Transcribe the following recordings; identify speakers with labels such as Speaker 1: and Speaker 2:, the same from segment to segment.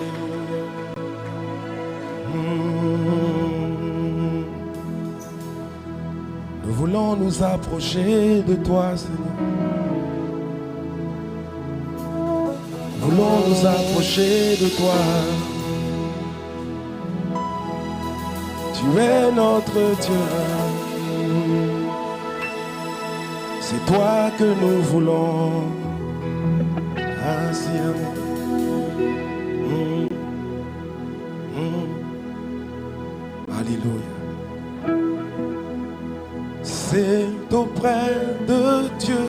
Speaker 1: Alléluia. Nous voulons nous approcher de toi, Seigneur. Nous voulons nous approcher de toi. Tu es notre Dieu. C'est toi que nous voulons. Ainsi. Alléluia. C'est auprès de Dieu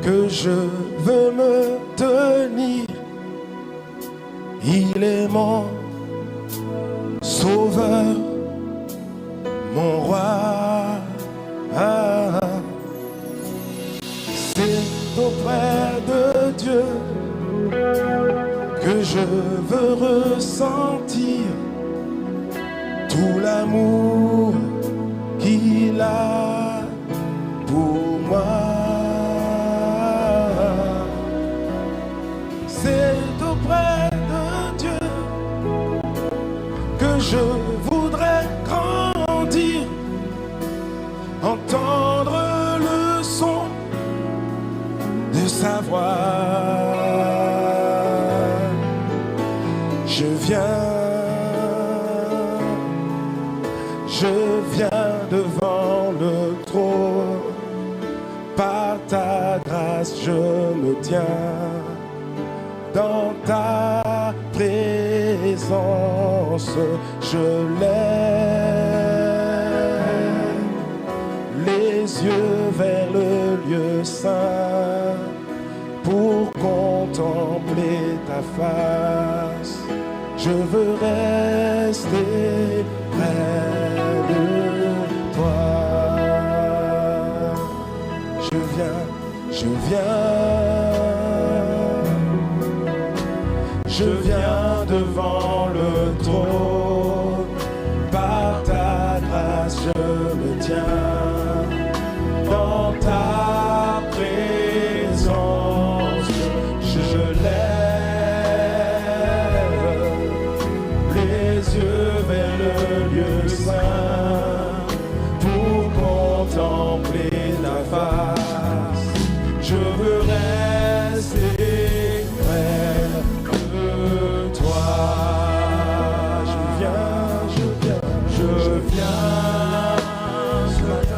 Speaker 1: que je veux me tenir. Il est mon Sauveur, mon roi. C'est auprès de Dieu que je veux ressentir tout l'amour qu'il a pour moi. C'est auprès de Dieu que je voudrais grandir, entendre le son de sa voix. Je viens devant le trône, par ta grâce je me tiens dans ta présence, je lève les yeux vers le lieu saint pour contempler ta face. Je veux rester près de toi. Je viens devant le trône, par ta grâce je me tiens dans ta présence, je lève les yeux vers le lieu saint pour contempler ta face. Je veux rester près de toi. Je viens ce matin.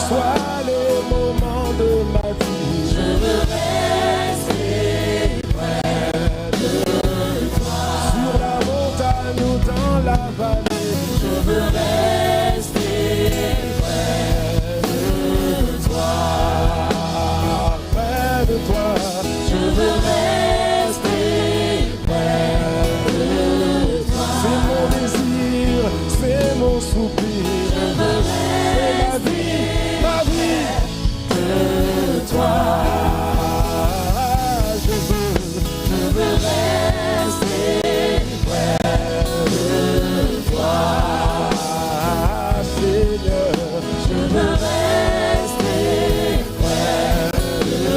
Speaker 1: soient les moments de ma vie,
Speaker 2: je veux rester près de toi.
Speaker 1: sur la montagne ou dans la vallée,
Speaker 2: Je veux rester près de toi.
Speaker 1: près de toi.
Speaker 2: Je veux rester près de toi.
Speaker 1: C'est mon désir, c'est mon soupir.
Speaker 2: Je veux
Speaker 1: C'est ma vie
Speaker 2: de toi.
Speaker 1: Je veux
Speaker 2: rester près de toi.
Speaker 1: Seigneur,
Speaker 2: Je veux rester près de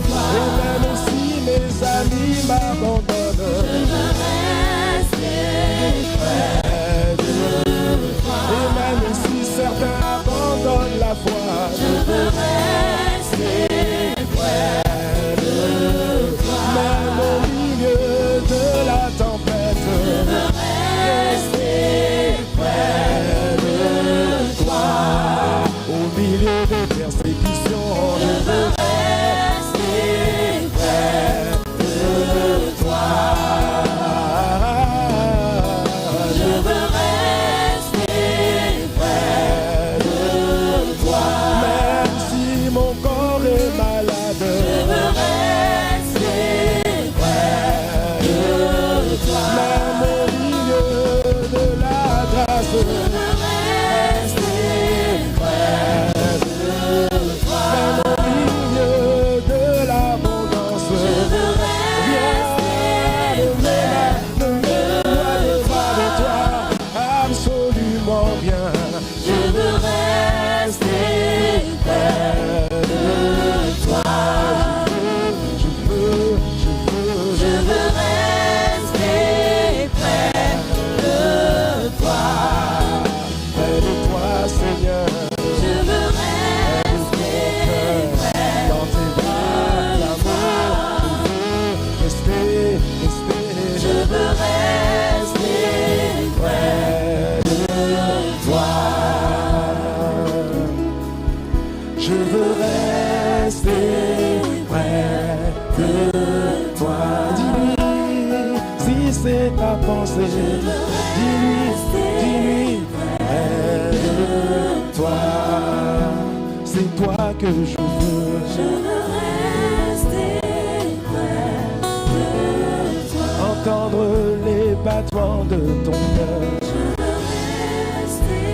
Speaker 2: toi.
Speaker 1: et même si mes amis m'abandonnent,
Speaker 2: Je veux rester près de toi.
Speaker 1: et même si certains abandonnent la foi,
Speaker 2: Je veux rester près de toi.
Speaker 1: même au milieu de la tempête,
Speaker 2: Je veux rester près de toi.
Speaker 1: au milieu des persécutions,
Speaker 2: Je veux rester près de toi. Je veux rester près de toi.
Speaker 1: même si mon corps est malade,
Speaker 2: Je veux rester près de toi.
Speaker 1: même au milieu de la grâce,
Speaker 2: Je veux rester près de toi.
Speaker 1: même au milieu de l'abondance.
Speaker 2: Je veux rester
Speaker 1: Ne m'éloigne pas de toi, absolument rien.
Speaker 2: Je veux rester près de toi.
Speaker 1: Je veux
Speaker 2: Je veux rester près de toi.
Speaker 1: près de toi, Seigneur.
Speaker 2: Je veux rester près
Speaker 1: Dans tes bras, l'amour, rester.
Speaker 2: Je veux rester près de toi.
Speaker 1: Je veux rester près de toi. Dis-lui si c'est ta pensée. Dis-lui près de toi. C'est toi que je
Speaker 2: Je
Speaker 1: veux.
Speaker 2: veux rester près de toi.
Speaker 1: Entendre les battements de ton cœur.
Speaker 2: Je veux rester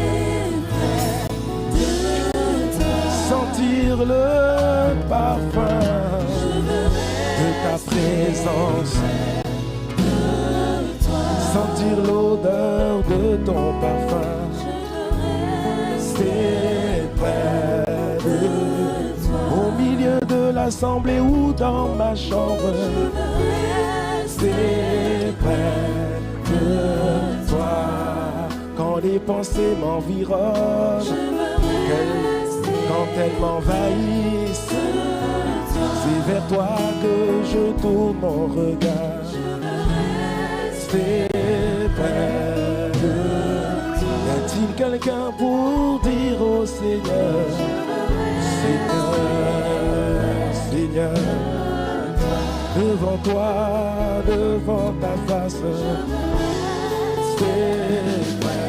Speaker 2: près de toi.
Speaker 1: Sentir le parfum
Speaker 2: Je veux
Speaker 1: de ta présence. Sentir l'odeur de ton parfum. C'est près de toi. Au milieu de l'assemblée ou dans ma chambre. C'est près de toi. Quand les pensées m'environnent, quand elles m'envahissent, c'est vers toi que je tourne mon regard. C'est près de toi. Y a-t-il quelqu'un pour dire au Seigneur, Seigneur, devant toi, devant ta face, c'est près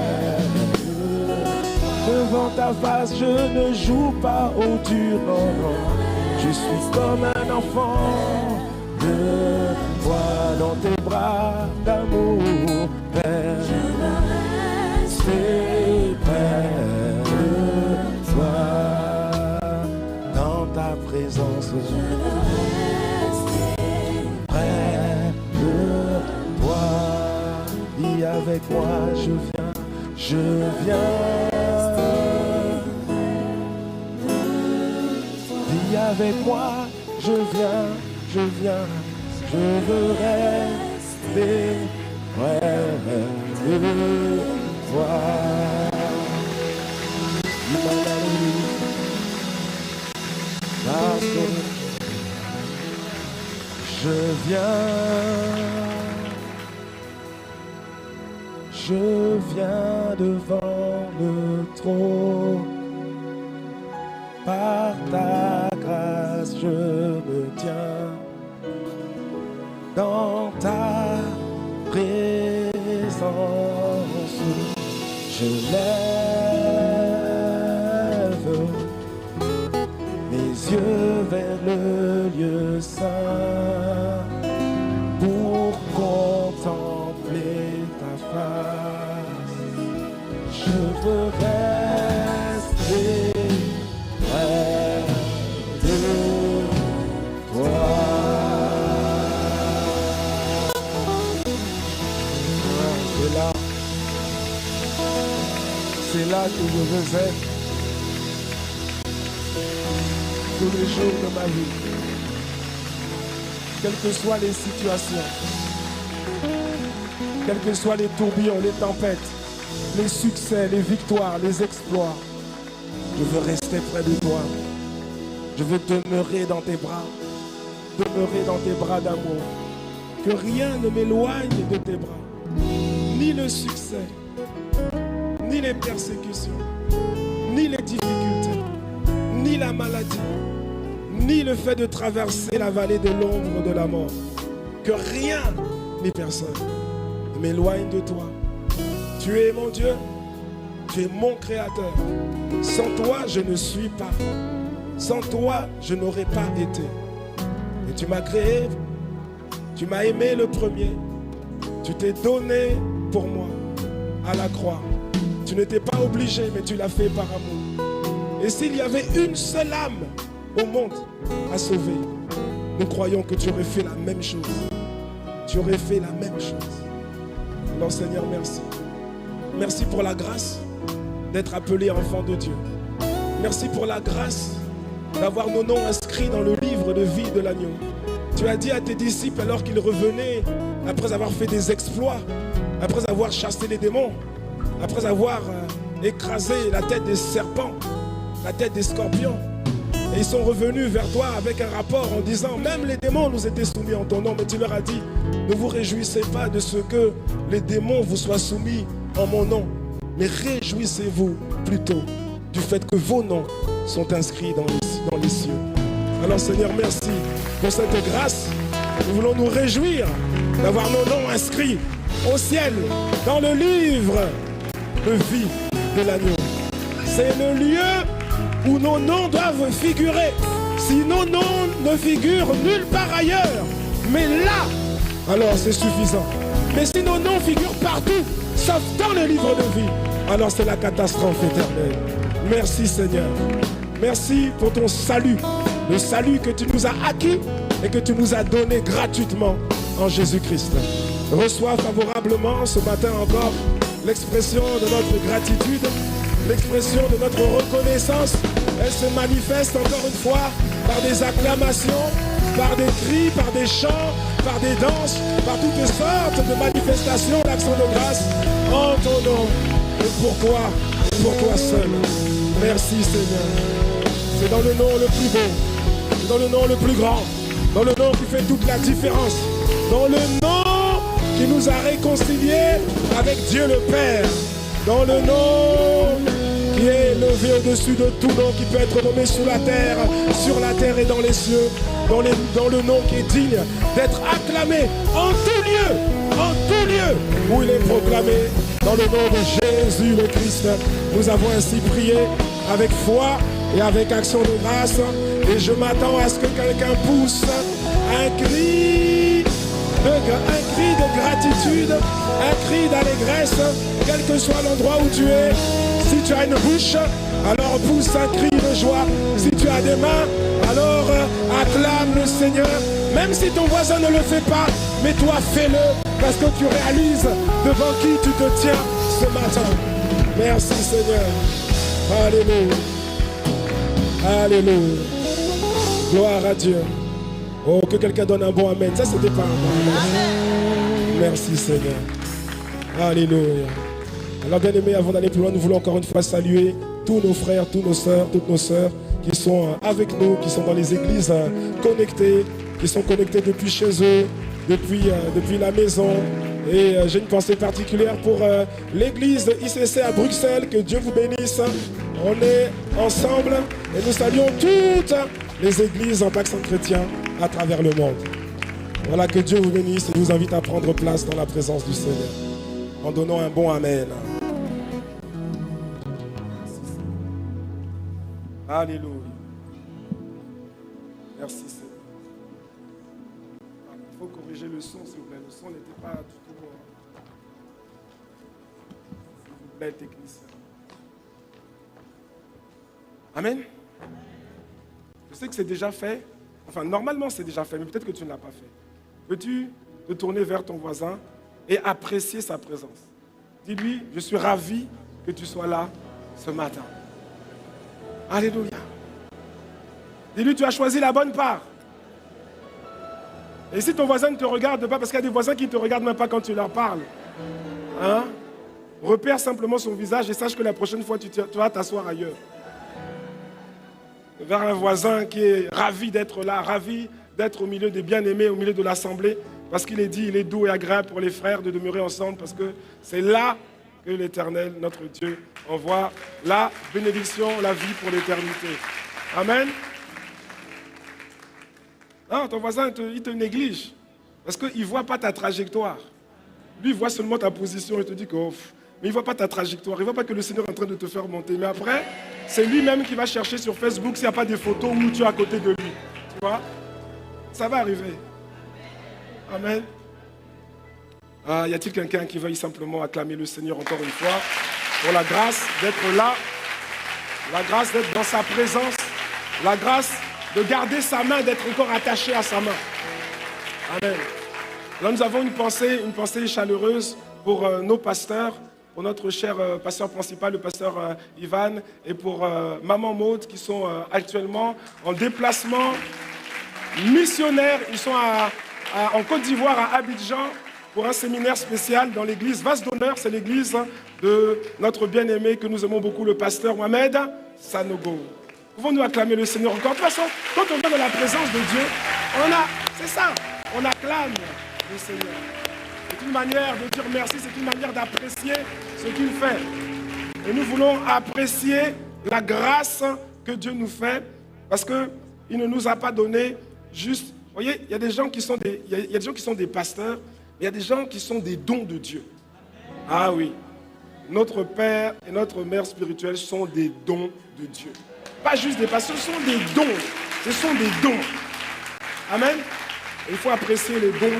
Speaker 1: de toi. Devant ta face, je ne joue pas au dur, non, non. Je suis comme un enfant de toi dans tes bras d'amour, Père. C'est près de toi, dans ta présence. Près de toi, dis avec moi, je viens, je viens. Dis avec moi, je viens, je viens, je veux rester près de toi. Je viens devant le trône. ta grâce je me tiens, dans ta présence je lève mes yeux vers le lieu saint pour contempler ta face. Je veux rester près de toi. C'est là que je veux être tous les jours de ma vie, quelles que soient les situations, quels que soient les tourbillons, les tempêtes, les succès, les victoires, les exploits. Je veux rester près de toi. Je veux demeurer dans tes bras d'amour. Que rien ne m'éloigne de tes bras, ni le succès, ni les persécutions, ni les difficultés, ni la maladie, ni le fait de traverser la vallée de l'ombre de la mort. Que rien ni personne ne m'éloigne de toi. Tu es mon Dieu, tu es mon Créateur. Sans toi, je ne suis pas. Sans toi, je n'aurais pas été. Et tu m'as créé, tu m'as aimé le premier. Tu t'es donné pour moi à la croix. Tu n'étais pas obligé, mais tu l'as fait par amour. Et s'il y avait une seule âme au monde à sauver, nous croyons que tu aurais fait la même chose. Tu aurais fait la même chose. Alors Seigneur, merci. Merci pour la grâce d'être appelé enfant de Dieu. Merci pour la grâce d'avoir nos noms inscrits dans le livre de vie de l'agneau. Tu as dit à tes disciples alors qu'ils revenaient, après avoir fait des exploits, après avoir chassé les démons, après avoir écrasé la tête des serpents, la tête des scorpions, et ils sont revenus vers toi avec un rapport en disant, même les démons nous étaient soumis en ton nom, mais tu leur as dit, ne vous réjouissez pas de ce que les démons vous soient soumis en mon nom, mais réjouissez-vous plutôt du fait que vos noms sont inscrits dans les cieux. Alors Seigneur, merci pour cette grâce. Nous voulons nous réjouir d'avoir nos noms inscrits au ciel, dans le livre de vie de l'agneau. C'est le lieu où nos noms doivent figurer. Si nos noms ne figurent nulle part ailleurs, mais là, alors c'est suffisant. Mais si nos noms figurent partout, sauf dans le livre de vie, alors c'est la catastrophe éternelle. Merci Seigneur. Merci pour ton salut. Le salut que tu nous as acquis et que tu nous as donné gratuitement en Jésus-Christ. Reçois favorablement ce matin encore l'expression de notre gratitude, l'expression de notre reconnaissance. Elle se manifeste encore une fois par des acclamations, par des cris, par des chants, par des danses, par toutes sortes de manifestations d'action de grâce en ton nom et pour toi seul. Merci Seigneur. C'est dans le nom le plus beau, c'est dans le nom le plus grand, dans le nom qui fait toute la différence, dans le nom qui nous a réconciliés avec Dieu le Père, dans le nom qui est élevé au-dessus de tout nom qui peut être nommé sous la terre, sur la terre et dans les cieux, dans le nom qui est digne d'être acclamé en tout lieu où il est proclamé. Dans le nom de Jésus le Christ, nous avons ainsi prié avec foi et avec action de grâce. Et je m'attends à ce que quelqu'un pousse un cri de gratitude, un cri d'allégresse, quel que soit l'endroit où tu es. Si tu as une bouche, alors pousse un cri de joie. Si tu as des mains, alors acclame le Seigneur. Même si ton voisin ne le fait pas, mais toi fais-le, parce que tu réalises devant qui tu te tiens ce matin. Merci Seigneur. Alléluia. Alléluia. Gloire à Dieu. Oh, que quelqu'un donne un bon amen. Ça, c'était pas un bon amen. Merci Seigneur. Alléluia. Alors bien aimés, avant d'aller plus loin, nous voulons encore une fois saluer tous nos frères, tous nos sœurs, toutes nos sœurs qui sont avec nous, qui sont dans les églises connectées, qui sont connectés depuis chez eux, depuis la maison, Et j'ai une pensée particulière pour l'église de ICC à Bruxelles. Que Dieu vous bénisse. On est ensemble et nous saluons toutes les églises en accent chrétien à travers le monde. Voilà, que Dieu vous bénisse et je vous invite à prendre place dans la présence du Seigneur en donnant un bon Amen. Alléluia. Merci Seigneur. Il faut corriger le son, s'il vous plaît. Le son n'était pas du tout bon. S'il vous plaît, technicien. Amen. Je sais que c'est déjà fait. Enfin, normalement, c'est déjà fait, mais peut-être que tu ne l'as pas fait. Peux-tu te tourner vers ton voisin et apprécier sa présence? Dis-lui, je suis ravi que tu sois là ce matin. Alléluia. Dis-lui, tu as choisi la bonne part. Et si ton voisin ne te regarde pas, parce qu'il y a des voisins qui ne te regardent même pas quand tu leur parles, hein? Repère simplement son visage et sache que la prochaine fois, tu vas t'asseoir ailleurs. Vers un voisin qui est ravi d'être là, ravi d'être au milieu des bien-aimés, au milieu de l'assemblée, parce qu'il est dit, il est doux et agréable pour les frères de demeurer ensemble, parce que c'est là que l'Éternel, notre Dieu, envoie la bénédiction, la vie pour l'éternité. Amen. Non, ton voisin, il te néglige, parce qu'il ne voit pas ta trajectoire. Lui, il voit seulement ta position et te dit que, mais il ne voit pas ta trajectoire, il ne voit pas que le Seigneur est en train de te faire monter. Mais après, c'est lui-même qui va chercher sur Facebook s'il n'y a pas des photos où tu es à côté de lui. Tu vois? Ça va arriver. Amen. Y a-t-il quelqu'un qui veuille simplement acclamer le Seigneur encore une fois pour la grâce d'être là, la grâce d'être dans sa présence, la grâce de garder sa main, d'être encore attaché à sa main. Amen. Là, nous avons une pensée chaleureuse pour nos pasteurs, pour notre cher pasteur principal, le pasteur Ivan, et pour Maman Maud, qui sont actuellement en déplacement missionnaire. Ils sont en Côte d'Ivoire, à Abidjan, pour un séminaire spécial dans l'église Vase d'Honneur. C'est l'église de notre bien-aimé que nous aimons beaucoup, le pasteur Mohamed Sanogo. Pouvons-nous acclamer le Seigneur encore? De toute façon, quand on vient dans la présence de Dieu, c'est ça, on acclame le Seigneur. C'est une manière de dire merci, c'est une manière d'apprécier ce qu'il fait. Et nous voulons apprécier la grâce que Dieu nous fait, parce qu'il ne nous a pas donné juste... Vous voyez, il y a des gens qui sont des pasteurs, mais il y a des gens qui sont des dons de Dieu. Ah oui, notre Père et notre Mère spirituelle sont des dons de Dieu. Pas juste des pasteurs, ce sont des dons. Ce sont des dons. Amen. Et il faut apprécier les dons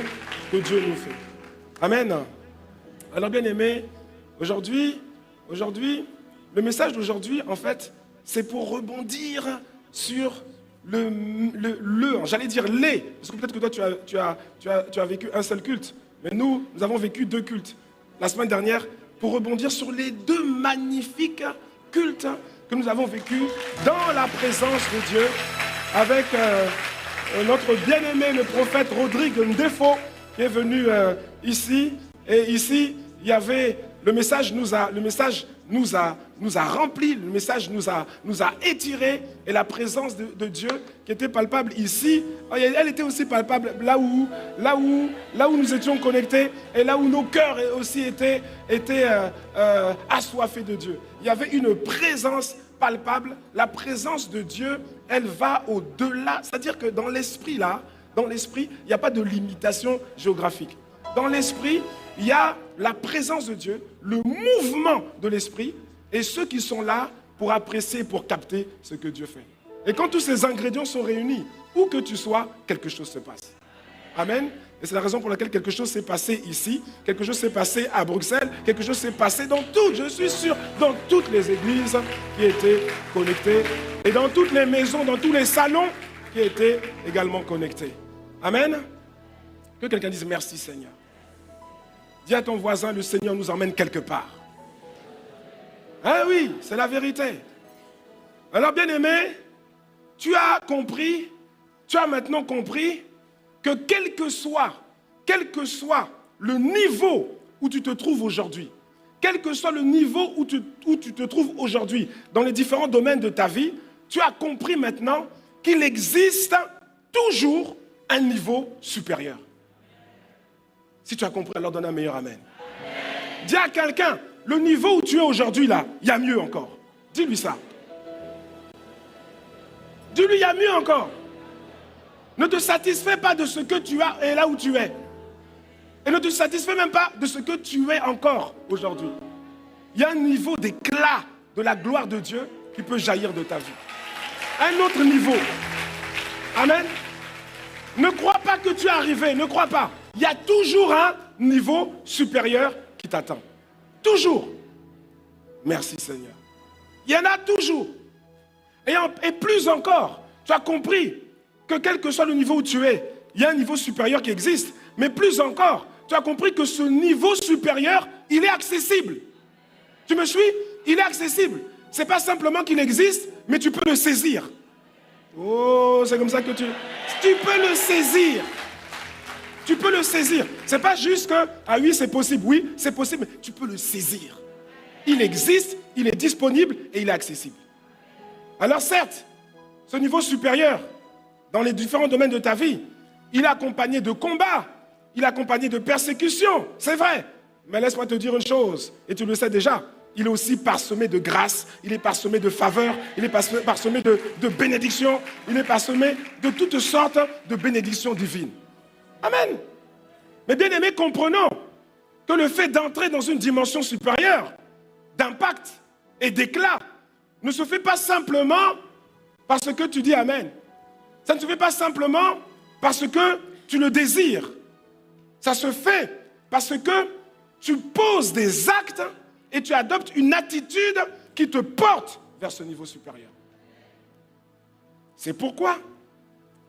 Speaker 1: que Dieu nous fait. Amen. Alors bien aimé, aujourd'hui, le message d'aujourd'hui, en fait, c'est pour rebondir sur j'allais dire les, parce que peut-être que toi tu as vécu un seul culte, mais nous avons vécu 2 cultes la semaine dernière, pour rebondir sur les 2 magnifiques cultes que nous avons vécus dans la présence de Dieu, avec notre bien-aimé, le prophète Rodrigue Ndefo, qui est venu ici. Et ici, il y avait, le message nous a rempli, le message nous a étiré, et la présence de Dieu qui était palpable ici, elle était aussi palpable là où nous étions connectés, et là où nos cœurs aussi étaient assoiffés de Dieu. Il y avait une présence palpable. La présence de Dieu, elle va au-delà. C'est-à-dire que dans l'esprit, il n'y a pas de limitation géographique. Dans l'esprit, il y a la présence de Dieu, le mouvement de l'esprit, et ceux qui sont là pour apprécier, pour capter ce que Dieu fait. Et quand tous ces ingrédients sont réunis, où que tu sois, quelque chose se passe. Amen. Et c'est la raison pour laquelle quelque chose s'est passé ici, quelque chose s'est passé à Bruxelles, quelque chose s'est passé dans toutes, je suis sûr, dans toutes les églises qui étaient connectées, et dans toutes les maisons, dans tous les salons qui étaient également connectés. Amen. Que quelqu'un dise merci Seigneur. Dis à ton voisin, le Seigneur nous emmène quelque part. Ah oui, c'est la vérité. Alors bien aimé, tu as maintenant compris que quel que soit le niveau où tu te trouves aujourd'hui, quel que soit le niveau où tu te trouves aujourd'hui, dans les différents domaines de ta vie, tu as compris maintenant qu'il existe toujours un niveau supérieur. Si tu as compris, alors donne un meilleur amen. Dis à quelqu'un, le niveau où tu es aujourd'hui là, il y a mieux encore. Dis-lui ça. Dis-lui, il y a mieux encore. Ne te satisfais pas de ce que tu as et là où tu es. Et ne te satisfais même pas de ce que tu es encore aujourd'hui. Il y a un niveau d'éclat de la gloire de Dieu qui peut jaillir de ta vie. Un autre niveau. Amen. Ne crois pas que tu es arrivé, ne crois pas. Il y a toujours un niveau supérieur qui t'attend. Toujours. Merci Seigneur. Il y en a toujours. Et plus encore, tu as compris que quel que soit le niveau où tu es, il y a un niveau supérieur qui existe. Mais plus encore, tu as compris que ce niveau supérieur, il est accessible. Tu me suis? Il est accessible. Ce n'est pas simplement qu'il existe, mais tu peux le saisir. Oh, c'est comme ça que tu peux le saisir. Tu peux le saisir. Ce n'est pas juste que, ah oui, c'est possible. Oui, c'est possible, mais tu peux le saisir. Il existe, il est disponible et il est accessible. Alors certes, ce niveau supérieur, dans les différents domaines de ta vie, il est accompagné de combats, il est accompagné de persécutions, c'est vrai. Mais laisse-moi te dire une chose, et tu le sais déjà, il est aussi parsemé de grâce, il est parsemé de faveur, il est parsemé de bénédictions, il est parsemé de toutes sortes de bénédictions divines. Amen. Mais bien aimés, comprenons que le fait d'entrer dans une dimension supérieure, d'impact et d'éclat, ne se fait pas simplement parce que tu dis Amen. Ça ne se fait pas simplement parce que tu le désires. Ça se fait parce que tu poses des actes et tu adoptes une attitude qui te porte vers ce niveau supérieur. C'est pourquoi,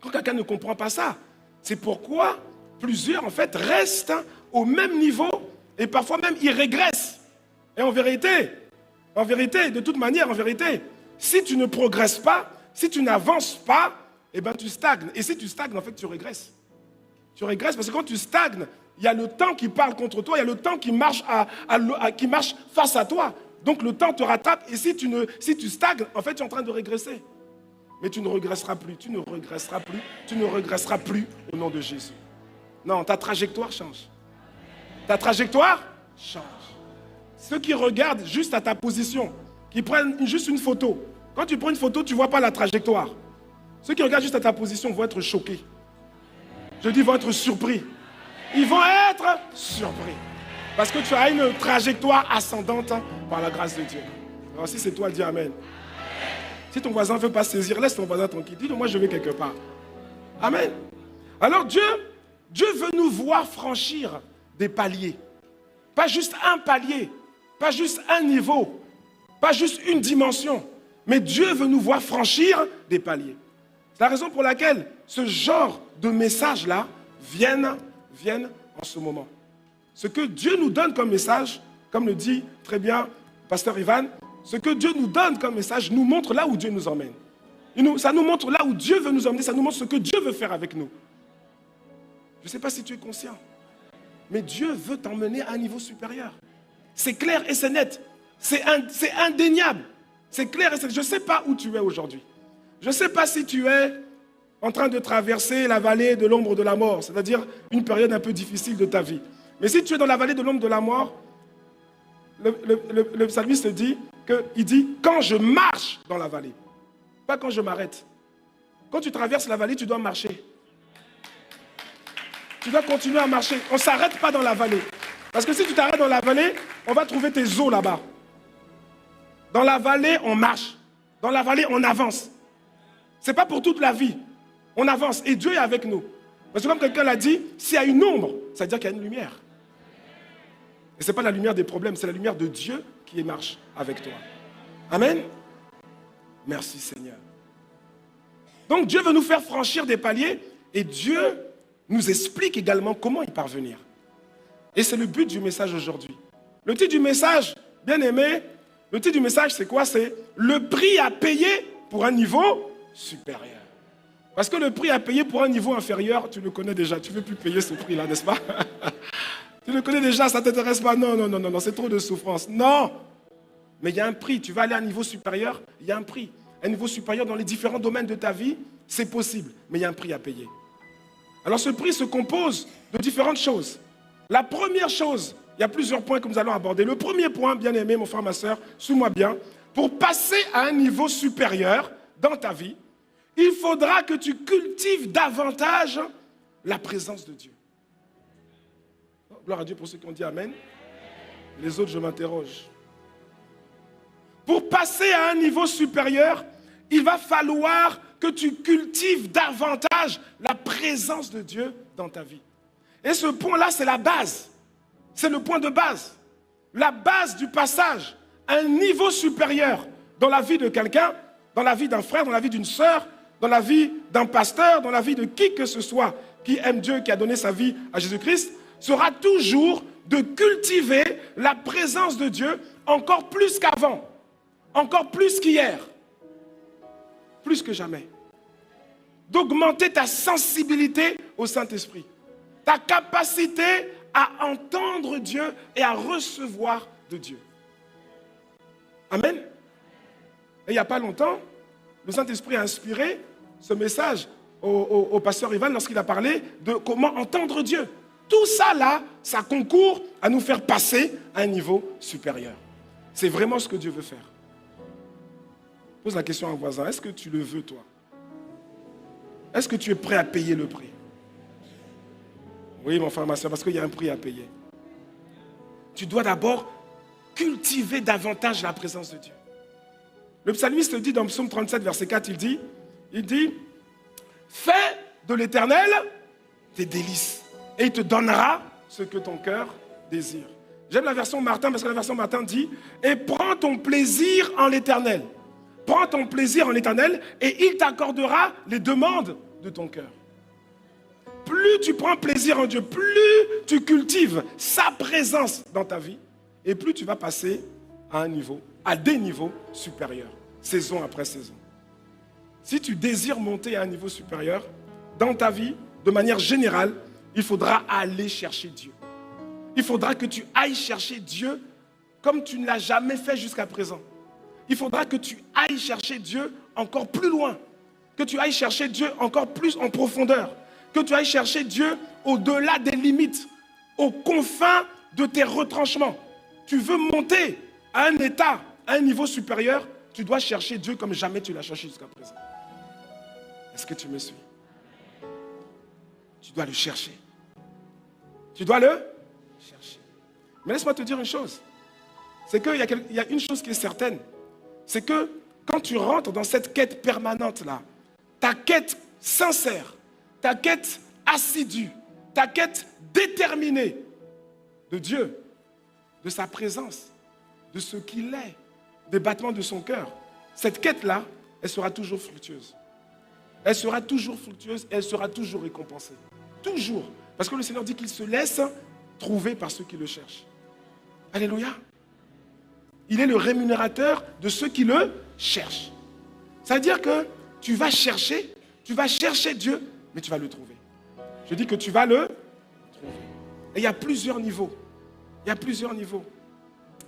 Speaker 1: quand quelqu'un ne comprend pas ça, c'est pourquoi plusieurs en fait restent au même niveau et parfois même ils régressent. Et en vérité, de toute manière, en vérité, si tu ne progresses pas, si tu n'avances pas, eh bien tu stagnes. Et si tu stagnes, en fait, tu régresses. Tu régresses parce que quand tu stagnes, il y a le temps qui parle contre toi, il y a le temps qui marche, qui marche face à toi. Donc le temps te rattrape et si tu stagnes, en fait, tu es en train de régresser. Mais tu ne regresseras plus, tu ne regresseras plus, tu ne regresseras plus au nom de Jésus. Non, ta trajectoire change. Ta trajectoire change. Ceux qui regardent juste à ta position, qui prennent juste une photo, quand tu prends une photo, tu ne vois pas la trajectoire. Ceux qui regardent juste à ta position vont être choqués. Je dis vont être surpris. Ils vont être surpris. Parce que tu as une trajectoire ascendante par la grâce de Dieu. Alors si c'est toi, dis Amen. Si ton voisin ne veut pas saisir, laisse ton voisin tranquille. Dis-le, moi je vais quelque part. Amen. Alors Dieu veut nous voir franchir des paliers. Pas juste un palier, pas juste un niveau, pas juste une dimension. Mais Dieu veut nous voir franchir des paliers. C'est la raison pour laquelle ce genre de messages-là viennent en ce moment. Ce que Dieu nous donne comme message, comme le dit très bien Pasteur Ivan, ce que Dieu nous donne comme message nous montre là où Dieu nous emmène. Ça nous montre là où Dieu veut nous emmener, ça nous montre ce que Dieu veut faire avec nous. Je ne sais pas si tu es conscient, mais Dieu veut t'emmener à un niveau supérieur. C'est clair et c'est net. C'est indéniable. C'est clair et c'est net. Je ne sais pas où tu es aujourd'hui. Je ne sais pas si tu es en train de traverser la vallée de l'ombre de la mort, c'est-à-dire une période un peu difficile de ta vie. Mais si tu es dans la vallée de l'ombre de la mort, le psalmiste dit, quand je marche dans la vallée, pas quand je m'arrête. Quand tu traverses la vallée, tu dois marcher. Tu dois continuer à marcher. On ne s'arrête pas dans la vallée. Parce que si tu t'arrêtes dans la vallée, on va trouver tes os là-bas. Dans la vallée, on marche. Dans la vallée, on avance. Ce n'est pas pour toute la vie. On avance et Dieu est avec nous. Parce que comme quelqu'un l'a dit, s'il y a une ombre, ça veut dire qu'il y a une lumière. Et ce n'est pas la lumière des problèmes, c'est la lumière de Dieu qui marche avec toi. Amen. Merci Seigneur. Donc Dieu veut nous faire franchir des paliers et Dieu nous explique également comment y parvenir. Et c'est le but du message aujourd'hui. Le titre du message, bien aimé, le titre du message c'est quoi? C'est le prix à payer pour un niveau supérieur. Parce que le prix à payer pour un niveau inférieur, tu le connais déjà. Tu ne veux plus payer ce prix-là, n'est-ce pas? Tu le connais déjà, ça ne t'intéresse pas. Non, c'est trop de souffrance. Non. Mais il y a un prix. Tu vas aller à un niveau supérieur, il y a un prix. Un niveau supérieur dans les différents domaines de ta vie, c'est possible. Mais il y a un prix à payer. Alors ce prix se compose de différentes choses. La première chose, il y a plusieurs points que nous allons aborder. Le premier point, bien aimé, mon frère, ma soeur, suis-moi bien. Pour passer à un niveau supérieur dans ta vie, il faudra que tu cultives davantage la présence de Dieu. Gloire à Dieu pour ceux qui ont dit Amen. Les autres, je m'interroge. Pour passer à un niveau supérieur, il va falloir que tu cultives davantage la présence de Dieu dans ta vie. Et ce point-là, c'est la base. C'est le point de base. La base du passage à un niveau supérieur dans la vie de quelqu'un, dans la vie d'un frère, dans la vie d'une sœur, dans la vie d'un pasteur, dans la vie de qui que ce soit qui aime Dieu, qui a donné sa vie à Jésus-Christ, sera toujours de cultiver la présence de Dieu encore plus qu'avant, encore plus qu'hier, plus que jamais. D'augmenter ta sensibilité au Saint-Esprit, ta capacité à entendre Dieu et à recevoir de Dieu. Amen. Et il n'y a pas longtemps, le Saint-Esprit a inspiré ce message au pasteur Ivan lorsqu'il a parlé de comment entendre Dieu. Tout ça là, ça concourt à nous faire passer à un niveau supérieur. C'est vraiment ce que Dieu veut faire. Pose la question à un voisin, est-ce que tu le veux toi? Est-ce que tu es prêt à payer le prix? Oui, mon frère, ma soeur, parce qu'il y a un prix à payer. Tu dois d'abord cultiver davantage la présence de Dieu. Le psalmiste dit dans Psaume 37, verset 4, il dit, fais de l'Éternel tes délices et il te donnera ce que ton cœur désire. J'aime la version Martin parce que la version Martin dit, et prends ton plaisir en l'Éternel. Prends ton plaisir en l'Éternel et il t'accordera les demandes de ton cœur. Plus tu prends plaisir en Dieu, plus tu cultives sa présence dans ta vie et plus tu vas passer à des niveaux supérieurs, saison après saison. Si tu désires monter à un niveau supérieur dans ta vie, de manière générale, il faudra aller chercher Dieu. Il faudra que tu ailles chercher Dieu comme tu ne l'as jamais fait jusqu'à présent. Il faudra que tu ailles chercher Dieu encore plus loin, que tu ailles chercher Dieu encore plus en profondeur, que tu ailles chercher Dieu au-delà des limites, aux confins de tes retranchements. Tu veux monter à un état, à un niveau supérieur, tu dois chercher Dieu comme jamais tu l'as cherché jusqu'à présent. Est-ce que tu me suis? Tu dois le chercher. Tu dois le chercher. Mais laisse-moi te dire une chose. C'est qu'il y a une chose qui est certaine. C'est que quand tu rentres dans cette quête permanente-là, ta quête sincère, ta quête assidue, ta quête déterminée de Dieu, de sa présence, de ce qu'il est, des battements de son cœur, cette quête-là, elle sera toujours fructueuse. Elle sera toujours fructueuse et elle sera toujours récompensée. Toujours. Parce que le Seigneur dit qu'il se laisse trouver par ceux qui le cherchent. Alléluia. Il est le rémunérateur de ceux qui le cherchent. C'est-à-dire que tu vas chercher Dieu, mais tu vas le trouver. Je dis que tu vas le trouver. Et il y a plusieurs niveaux. Il y a plusieurs niveaux.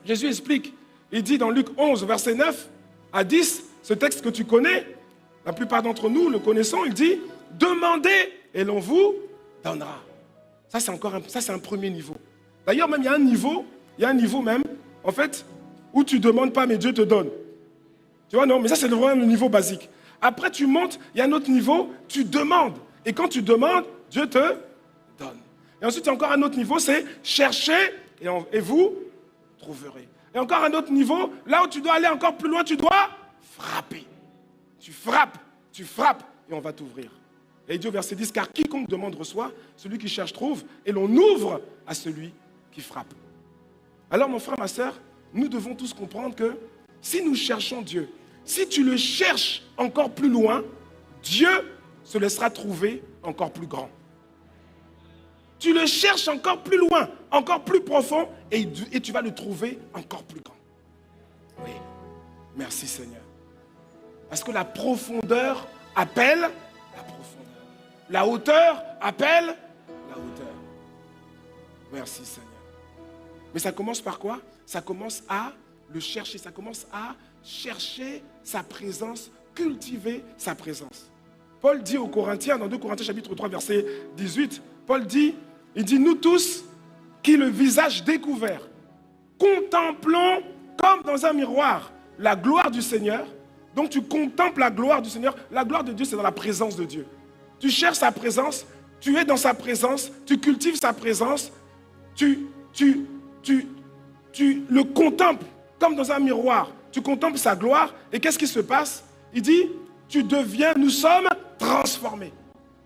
Speaker 1: Jésus explique, il dit dans Luc 11, verset 9 à 10, ce texte que tu connais, la plupart d'entre nous le connaissons, il dit, demandez et l'on vous donnera. Ça, c'est un premier niveau. D'ailleurs, même il y a un niveau même, en fait, où tu ne demandes pas, mais Dieu te donne. Tu vois, non, mais ça, c'est vraiment le niveau basique. Après, tu montes, il y a un autre niveau, tu demandes. Et quand tu demandes, Dieu te donne. Et ensuite, il y a encore un autre niveau, c'est chercher et vous trouverez. Et encore un autre niveau, là où tu dois aller encore plus loin, tu dois frapper. Tu frappes, et on va t'ouvrir. Et il dit au verset 10, car quiconque demande reçoit, celui qui cherche trouve, et l'on ouvre à celui qui frappe. Alors mon frère, ma soeur, nous devons tous comprendre que si nous cherchons Dieu, si tu le cherches encore plus loin, Dieu se laissera trouver encore plus grand. Tu le cherches encore plus loin, encore plus profond, et tu vas le trouver encore plus grand. Oui, merci Seigneur. Parce que la profondeur appelle la profondeur. La hauteur appelle la hauteur. Merci Seigneur. Mais ça commence par quoi? Ça commence à le chercher. Ça commence à chercher sa présence, cultiver sa présence. Paul dit aux Corinthiens, dans 2 Corinthiens chapitre 3, verset 18, Paul dit, il dit, nous tous, qui le visage découvert, contemplons comme dans un miroir la gloire du Seigneur. Donc tu contemples la gloire du Seigneur. La gloire de Dieu, c'est dans la présence de Dieu. Tu cherches sa présence, tu es dans sa présence, tu cultives sa présence, tu le contemples comme dans un miroir. Tu contemples sa gloire et qu'est-ce qui se passe? Il dit, nous sommes transformés.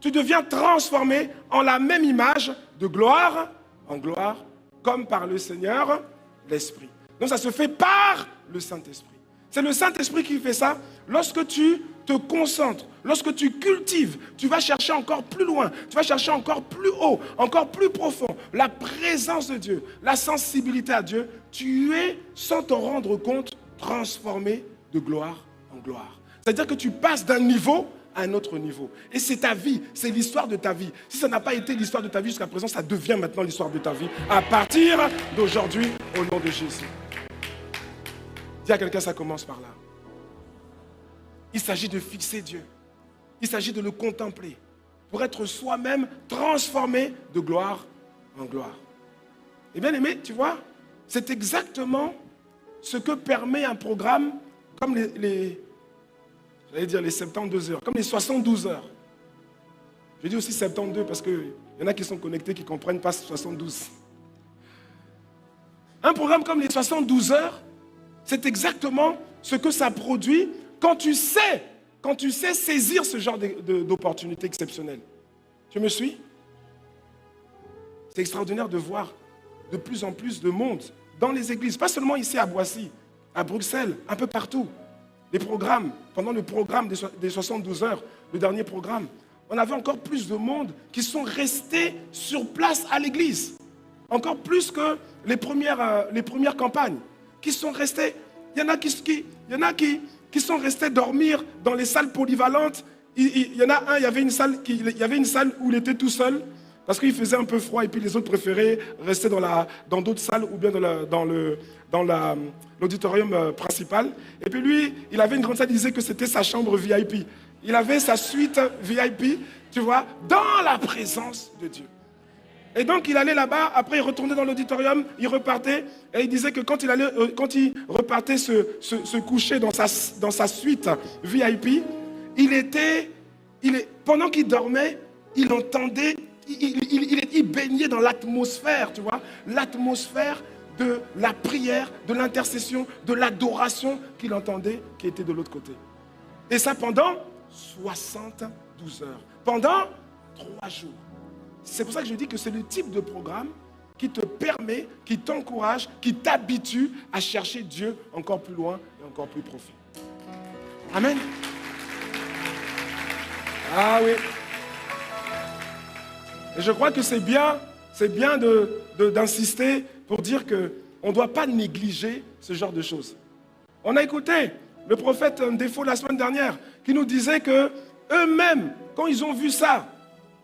Speaker 1: Tu deviens transformé en la même image de gloire en gloire, comme par le Seigneur, l'Esprit. Donc ça se fait par le Saint-Esprit. C'est le Saint-Esprit qui fait ça. Lorsque tu te concentres, lorsque tu cultives, tu vas chercher encore plus loin, tu vas chercher encore plus haut, encore plus profond, la présence de Dieu, la sensibilité à Dieu, tu es, sans t'en rendre compte, transformé de gloire en gloire. C'est-à-dire que tu passes d'un niveau à un autre niveau. Et c'est ta vie, c'est l'histoire de ta vie. Si ça n'a pas été l'histoire de ta vie jusqu'à présent, ça devient maintenant l'histoire de ta vie à partir d'aujourd'hui, au nom de Jésus. Dis à quelqu'un, ça commence par là. Il s'agit de fixer Dieu. Il s'agit de le contempler pour être soi-même transformé de gloire en gloire. Et bien aimé, tu vois, c'est exactement ce que permet un programme comme les 72 heures, comme les 72 heures. Je dis aussi 72 parce qu'il y en a qui sont connectés qui ne comprennent pas 72. Un programme comme les 72 heures, c'est exactement ce que ça produit quand tu sais saisir ce genre d'opportunité exceptionnelle. Tu me suis? C'est extraordinaire de voir de plus en plus de monde dans les églises, pas seulement ici à Boissy, à Bruxelles, un peu partout. Les programmes, pendant le programme des 72 heures, le dernier programme, on avait encore plus de monde qui sont restés sur place à l'église. Encore plus que les premières campagnes, qui sont restés. Il y en a qui sont restés dormir dans les salles polyvalentes. Il y en a un, il y avait une salle où il était tout seul, parce qu'il faisait un peu froid, et puis les autres préféraient rester dans d'autres salles, ou bien dans l'auditorium principal. Et puis lui, il avait une grande salle, il disait que c'était sa chambre VIP. Il avait sa suite VIP, tu vois, dans la présence de Dieu. Et donc il allait là-bas, après il retournait dans l'auditorium, il repartait, et il disait que quand il repartait se coucher dans sa suite VIP, pendant qu'il dormait, il entendait, il baignait dans l'atmosphère, tu vois, l'atmosphère de la prière, de l'intercession, de l'adoration qu'il entendait, qui était de l'autre côté. Et ça pendant 72 heures, pendant 3 jours. C'est pour ça que je dis que c'est le type de programme qui te permet, qui t'encourage, qui t'habitue à chercher Dieu encore plus loin et encore plus profond. Amen. Ah oui. Et je crois que c'est bien d'insister pour dire qu'on ne doit pas négliger ce genre de choses. On a écouté le prophète Ndefo la semaine dernière qui nous disait que eux-mêmes, quand ils ont vu ça,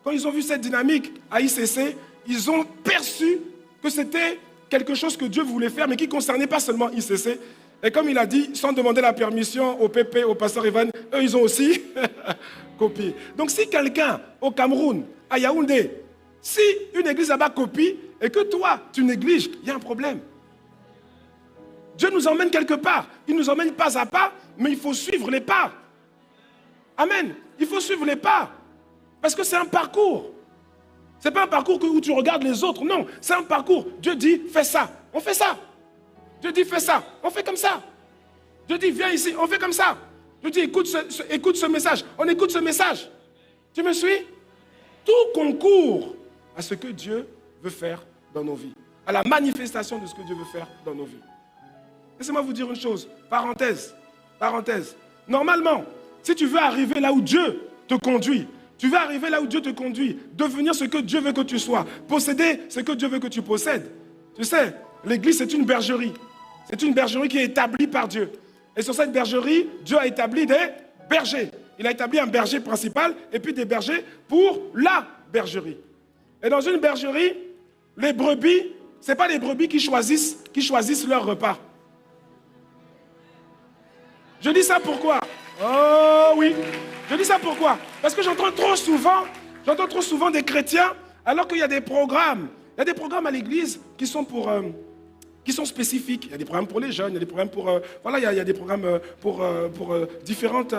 Speaker 1: quand ils ont vu cette dynamique à ICC, ils ont perçu que c'était quelque chose que Dieu voulait faire, mais qui ne concernait pas seulement ICC. Et comme il a dit, sans demander la permission au PP, au pasteur Ivan, eux, ils ont aussi copié. Donc si quelqu'un au Cameroun, à Yaoundé, si une église là-bas copie et que toi, tu négliges, il y a un problème. Dieu nous emmène quelque part. Il nous emmène pas à pas, mais il faut suivre les pas. Amen. Il faut suivre les pas. Parce que c'est un parcours. Ce n'est pas un parcours où tu regardes les autres. Non, c'est un parcours. Dieu dit, fais ça. On fait ça. Dieu dit, fais ça. On fait comme ça. Dieu dit, viens ici. On fait comme ça. Dieu dit, écoute ce message. On écoute ce message. Tu me suis? Tout concourt à ce que Dieu veut faire dans nos vies. À la manifestation de ce que Dieu veut faire dans nos vies. Laissez-moi vous dire une chose. Parenthèse. Normalement, si tu veux arriver là où Dieu te conduit, tu veux arriver là où Dieu te conduit, devenir ce que Dieu veut que tu sois, posséder ce que Dieu veut que tu possèdes. Tu sais, l'église c'est une bergerie. C'est une bergerie qui est établie par Dieu. Et sur cette bergerie, Dieu a établi des bergers. Il a établi un berger principal et puis des bergers pour la bergerie. Et dans une bergerie, les brebis, ce n'est pas les brebis qui choisissent leur repas. Je dis ça pourquoi? Oh oui, je dis ça pourquoi? Parce que j'entends trop souvent des chrétiens, alors qu'il y a des programmes Il y a des programmes à l'église qui sont spécifiques. Il y a des programmes pour les jeunes, il y a des programmes pour... il y a des programmes pour différentes,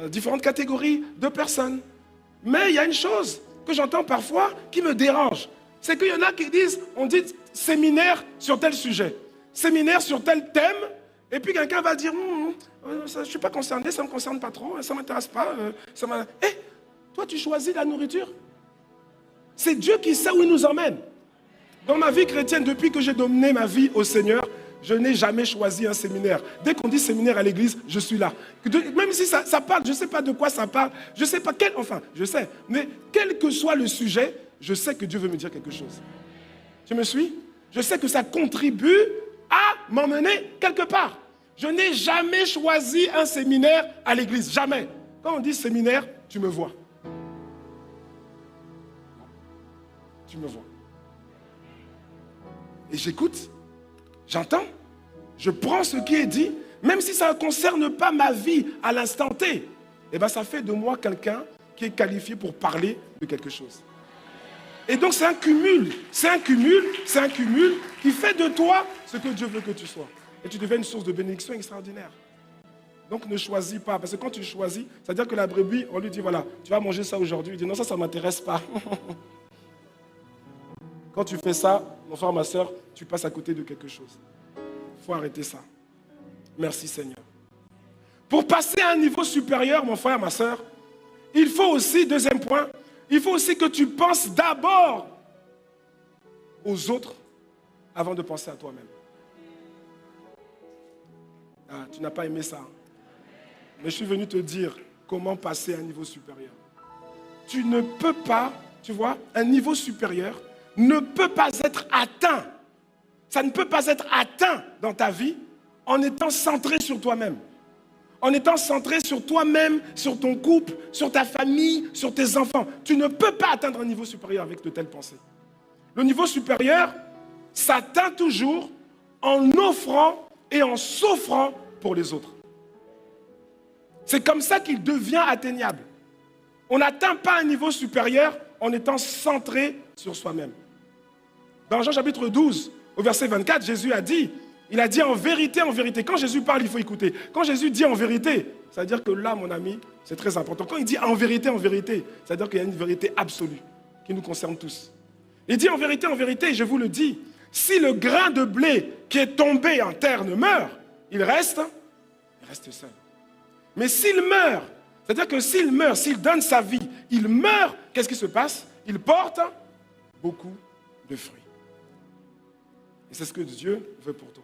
Speaker 1: différentes catégories de personnes. Mais il y a une chose que j'entends parfois qui me dérange. C'est qu'il y en a qui disent, on dit séminaire sur tel sujet, séminaire sur tel thème, et puis quelqu'un va dire, je ne suis pas concerné, ça ne me concerne pas trop, ça ne m'intéresse pas. Toi tu choisis la nourriture. C'est Dieu qui sait où il nous emmène. Dans ma vie chrétienne, depuis que j'ai donné ma vie au Seigneur, je n'ai jamais choisi un séminaire. Dès qu'on dit séminaire à l'église, je suis là. Même si ça parle, je ne sais pas de quoi ça parle, je ne sais pas je sais. Mais quel que soit le sujet, je sais que Dieu veut me dire quelque chose. Tu me suis? Je sais que ça contribue à m'emmener quelque part. Je n'ai jamais choisi un séminaire à l'église. Jamais. Quand on dit séminaire, tu me vois. Tu me vois. Et j'écoute, j'entends, je prends ce qui est dit, même si ça ne concerne pas ma vie à l'instant T, ça fait de moi quelqu'un qui est qualifié pour parler de quelque chose. Et donc c'est un cumul qui fait de toi ce que Dieu veut que tu sois. Et tu deviens une source de bénédiction extraordinaire. Donc ne choisis pas, parce que quand tu choisis, c'est-à-dire que la brebis, on lui dit voilà, tu vas manger ça aujourd'hui, il dit non, ça ne m'intéresse pas. Quand tu fais ça, mon frère, ma soeur, tu passes à côté de quelque chose. Il faut arrêter ça. Merci Seigneur. Pour passer à un niveau supérieur, mon frère, ma soeur, il faut aussi, deuxième point, il faut aussi que tu penses d'abord aux autres avant de penser à toi-même. Ah, tu n'as pas aimé ça. Mais je suis venu te dire comment passer à un niveau supérieur. Tu ne peux pas, tu vois, un niveau supérieur ne peut pas être atteint. Ça ne peut pas être atteint dans ta vie en étant centré sur toi-même. En étant centré sur toi-même, sur ton couple, sur ta famille, sur tes enfants. Tu ne peux pas atteindre un niveau supérieur avec de telles pensées. Le niveau supérieur s'atteint toujours en offrant et en s'offrant pour les autres. C'est comme ça qu'il devient atteignable. On n'atteint pas un niveau supérieur en étant centré sur soi-même. Dans Jean chapitre 12, au verset 24, Jésus a dit, il a dit en vérité, quand Jésus parle, il faut écouter. Quand Jésus dit en vérité, c'est-à-dire que là, mon ami, c'est très important. Quand il dit en vérité, c'est-à-dire qu'il y a une vérité absolue qui nous concerne tous. Il dit en vérité, je vous le dis, si le grain de blé qui est tombé en terre ne meurt, il reste seul. Mais s'il meurt, c'est-à-dire que s'il meurt, s'il donne sa vie, il meurt, qu'est-ce qui se passe? Il porte beaucoup de fruits. Et c'est ce que Dieu veut pour toi.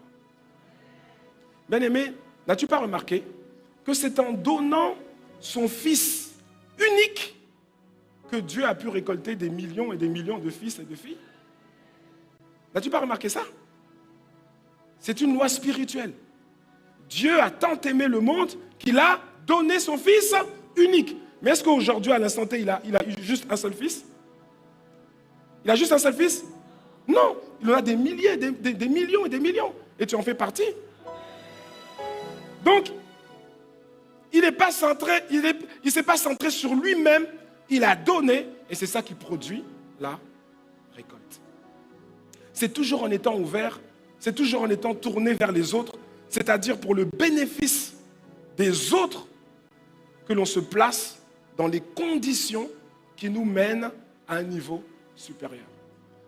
Speaker 1: Bien-aimé, n'as-tu pas remarqué que c'est en donnant son Fils unique que Dieu a pu récolter des millions et des millions de fils et de filles? N'as-tu pas remarqué ça? C'est une loi spirituelle. Dieu a tant aimé le monde qu'il a donné son Fils unique. Mais est-ce qu'aujourd'hui, à l'instant T, il a juste un seul fils? Il a juste un seul fils? Non, il en a des milliers, des millions et des millions. Et tu en fais partie. Donc, il n'est pas centré, il s'est pas centré sur lui-même, il a donné, et c'est ça qui produit la récolte. C'est toujours en étant ouvert, c'est toujours en étant tourné vers les autres, c'est-à-dire pour le bénéfice des autres, que l'on se place dans les conditions qui nous mènent à un niveau supérieur.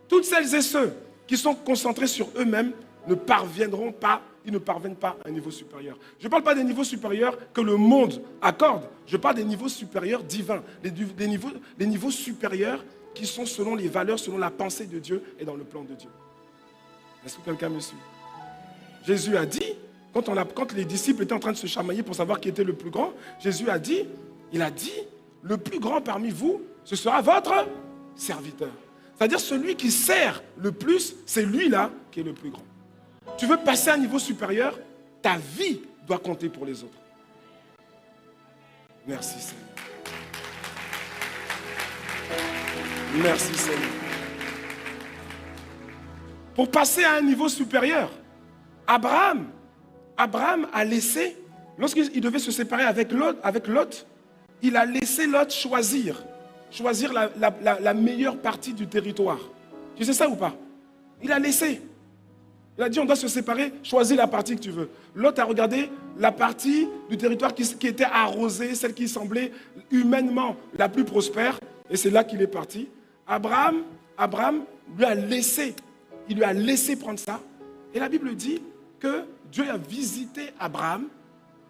Speaker 1: Toutes celles et ceux qui sont concentrés sur eux-mêmes ne parviennent pas à un niveau supérieur. Je ne parle pas des niveaux supérieurs que le monde accorde, je parle des niveaux supérieurs divins, des niveaux supérieurs qui sont selon les valeurs, selon la pensée de Dieu et dans le plan de Dieu. Est-ce que quelqu'un me suit? Jésus a dit, quand les disciples étaient en train de se chamailler pour savoir qui était le plus grand, Jésus a dit, le plus grand parmi vous, ce sera votre serviteur. C'est-à-dire celui qui sert le plus, c'est lui-là qui est le plus grand. Tu veux passer à un niveau supérieur, ta vie doit compter pour les autres. Merci Seigneur. Merci Seigneur. Pour passer à un niveau supérieur, Abraham a laissé, lorsqu'il devait se séparer avec Lot, il a laissé Lot choisir la meilleure partie du territoire. Tu sais ça ou pas? Il a laissé. Il a dit on doit se séparer, choisis la partie que tu veux. L'autre a regardé la partie du territoire qui était arrosée, celle qui semblait humainement la plus prospère, et c'est là qu'il est parti. Abraham lui a laissé, il lui a laissé prendre ça, et la Bible dit que Dieu a visité Abraham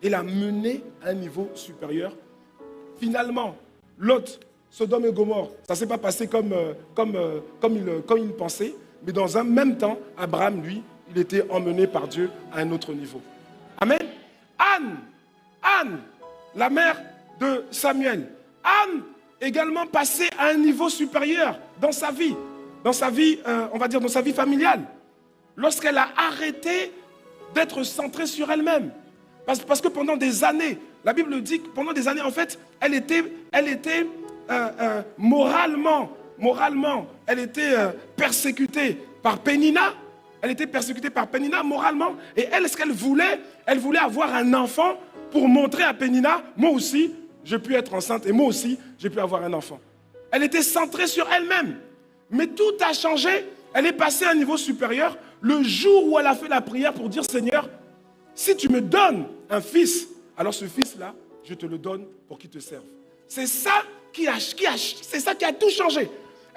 Speaker 1: et l'a mené à un niveau supérieur. Finalement, Lot, Sodome et Gomorrhe, ça ne s'est pas passé comme il pensait, mais dans un même temps, Abraham, lui, il était emmené par Dieu à un autre niveau. Amen. Anne, la mère de Samuel. Anne, également passée à un niveau supérieur dans sa vie, on va dire dans sa vie familiale. Lorsqu'elle a arrêté d'être centrée sur elle-même. Parce que pendant des années, la Bible dit que pendant des années, en fait, elle était moralement, elle était persécutée par Pénina. Elle était persécutée par Pénina moralement. Et elle, ce qu'elle voulait avoir un enfant pour montrer à Pénina, moi aussi, j'ai pu être enceinte et moi aussi, j'ai pu avoir un enfant. Elle était centrée sur elle-même. Mais tout a changé. Elle est passée à un niveau supérieur le jour où elle a fait la prière pour dire, Seigneur, si tu me donnes un fils, alors ce fils-là, je te le donne pour qu'il te serve. C'est ça qui a tout changé.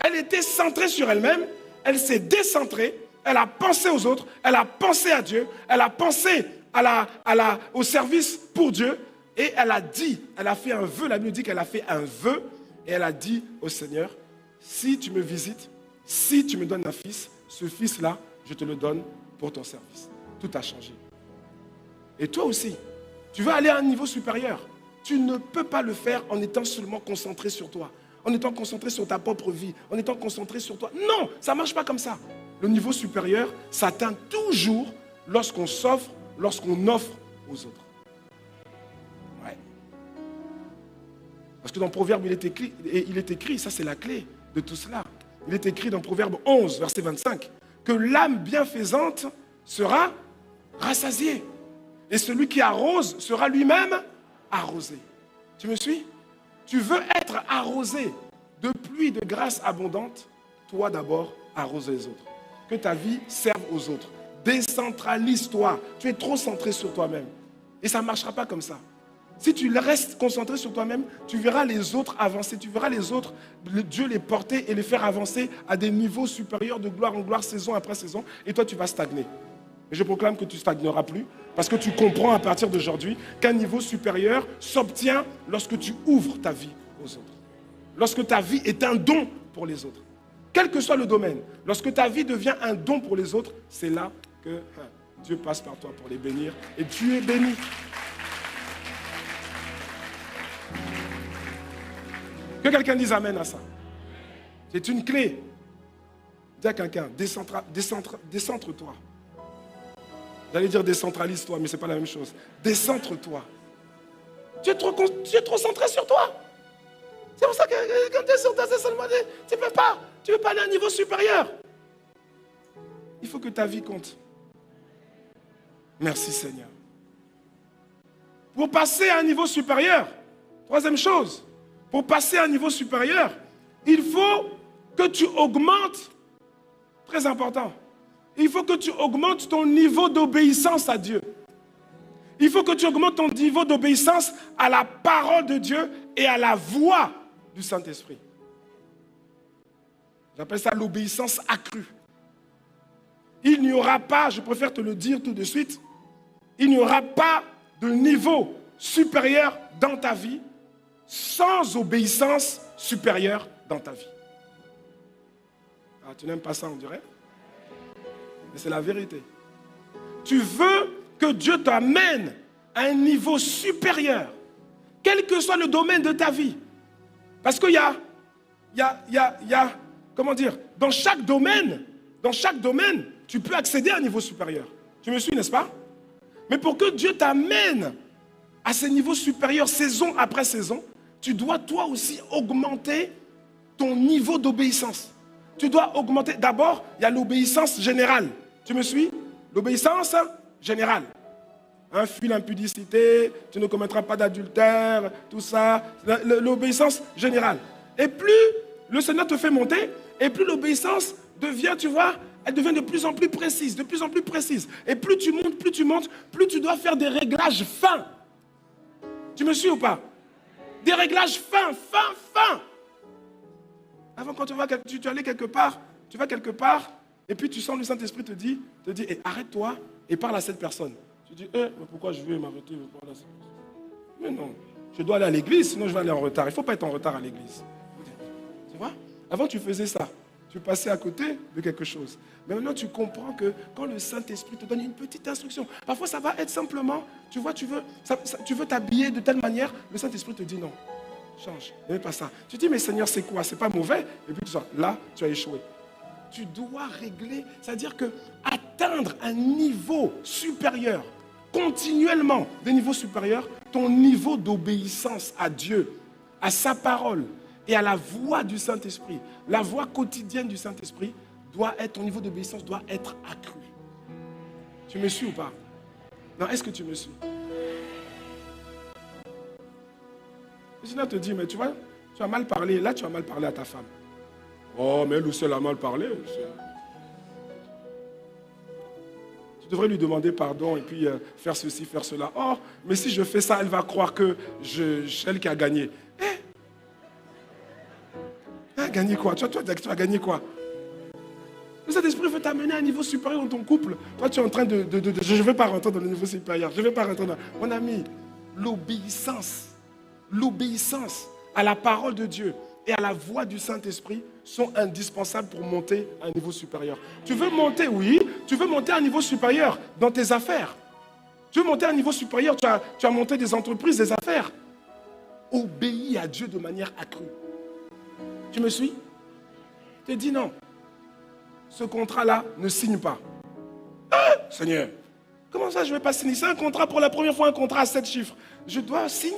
Speaker 1: Elle était centrée sur elle-même, elle s'est décentrée, elle a pensé aux autres, elle a pensé à Dieu, elle a pensé au service pour Dieu, et elle a dit, elle a fait un vœu, la Bible dit qu'elle a fait un vœu, et elle a dit au Seigneur, si tu me visites, si tu me donnes un fils, ce fils-là, je te le donne pour ton service. Tout a changé. Et toi aussi, tu veux aller à un niveau supérieur. Tu ne peux pas le faire en étant seulement concentré sur toi, en étant concentré sur ta propre vie, en étant concentré sur toi. Non, ça ne marche pas comme ça. Le niveau supérieur s'atteint toujours lorsqu'on s'offre, lorsqu'on offre aux autres. Ouais. Parce que dans Proverbe, il est écrit, ça c'est la clé de tout cela. Il est écrit dans Proverbe 11, verset 25, que l'âme bienfaisante sera rassasiée. Et celui qui arrose sera lui-même arrosé. Tu me suis? Tu veux être arrosé de pluie de grâce abondante, toi d'abord, arrose les autres. Que ta vie serve aux autres. Décentralise-toi. Tu es trop centré sur toi-même. Et ça ne marchera pas comme ça. Si tu restes concentré sur toi-même, tu verras les autres avancer. Tu verras les autres, Dieu les porter et les faire avancer à des niveaux supérieurs de gloire en gloire, saison après saison. Et toi, tu vas stagner. Et je proclame que tu ne stagneras plus. Parce que tu comprends à partir d'aujourd'hui qu'un niveau supérieur s'obtient lorsque tu ouvres ta vie aux autres. Lorsque ta vie est un don pour les autres. Quel que soit le domaine, lorsque ta vie devient un don pour les autres, c'est là que Dieu passe par toi pour les bénir. Et tu es béni. Que quelqu'un dise amen à ça. C'est une clé. Dis à quelqu'un, décentre-toi. J'allais dire décentralise-toi, mais ce n'est pas la même chose. Décentre-toi. Tu es trop centré sur toi. C'est pour ça que quand tu es sur toi, c'est seulement tu ne peux pas. Tu ne veux pas aller à un niveau supérieur. Il faut que ta vie compte. Merci Seigneur. Pour passer à un niveau supérieur, troisième chose, pour passer à un niveau supérieur, il faut que tu augmentes, très important, il faut que tu augmentes ton niveau d'obéissance à Dieu. Il faut que tu augmentes ton niveau d'obéissance à la parole de Dieu et à la voix du Saint-Esprit. J'appelle ça l'obéissance accrue. Il n'y aura pas, je préfère te le dire tout de suite, il n'y aura pas de niveau supérieur dans ta vie sans obéissance supérieure dans ta vie. Ah, tu n'aimes pas ça, on dirait? Mais c'est la vérité. Tu veux que Dieu t'amène à un niveau supérieur, quel que soit le domaine de ta vie. Parce qu'il y a, comment dire, dans chaque domaine, tu peux accéder à un niveau supérieur. Tu me suis, n'est-ce pas? Mais pour que Dieu t'amène à ces niveaux supérieurs, saison après saison, tu dois toi aussi augmenter ton niveau d'obéissance. Tu dois augmenter. D'abord, il y a l'obéissance générale. Tu me suis? L'obéissance générale. Fuis l'impudicité, tu ne commettras pas d'adultère, tout ça. L'obéissance générale. Et plus le Seigneur te fait monter, et plus l'obéissance devient, tu vois, elle devient de plus en plus précise, de plus en plus précise. Et plus tu montes, plus tu dois faire des réglages fins. Tu me suis ou pas? Des réglages fins. Avant, quand tu vas aller quelque part, tu vas quelque part, et puis tu sens le Saint-Esprit te dit, arrête-toi et parle à cette personne. Tu dis, mais pourquoi je vais m'arrêter? Mais non, je dois aller à l'église, sinon je vais aller en retard. Il ne faut pas être en retard à l'église. Tu vois? Avant, tu faisais ça. Tu passais à côté de quelque chose. Mais maintenant, tu comprends que quand le Saint-Esprit te donne une petite instruction, parfois ça va être simplement, tu vois, tu veux t'habiller de telle manière, le Saint-Esprit te dit non, change, ne fais pas ça. Tu dis, mais Seigneur, c'est quoi? C'est pas mauvais? Et puis tu sors, là, tu as échoué. Tu dois régler, c'est-à-dire que atteindre un niveau supérieur, continuellement, des niveaux supérieurs, ton niveau d'obéissance à Dieu, à sa parole, et à la voix du Saint-Esprit, la voix quotidienne du Saint-Esprit, ton niveau d'obéissance doit être accru. Tu me suis ou pas? Non, est-ce que tu me suis? Le Seigneur te dit, mais tu vois, tu as mal parlé, là tu as mal parlé à ta femme. Oh, mais elle aussi elle a mal parlé. Tu devrais lui demander pardon et puis faire ceci, faire cela. Oh, mais si je fais ça, elle va croire que c'est elle qui a gagné. Gagné quoi? Tu as gagné quoi? Le Saint-Esprit veut t'amener à un niveau supérieur dans ton couple. Toi, tu es en train de je ne vais pas rentrer dans le niveau supérieur. Je ne vais pas rentrer dans... Mon ami, l'obéissance à la parole de Dieu et à la voix du Saint-Esprit sont indispensables pour monter à un niveau supérieur. Tu veux monter, oui. Tu veux monter à un niveau supérieur dans tes affaires. Tu veux monter à un niveau supérieur, tu as monté des entreprises, des affaires. Obéis à Dieu de manière accrue. Tu me suis? Je te dis non. Ce contrat-là ne signe pas. Seigneur, comment ça je ne vais pas signer? C'est un contrat pour la première fois, un contrat à 7 chiffres. Je dois signer.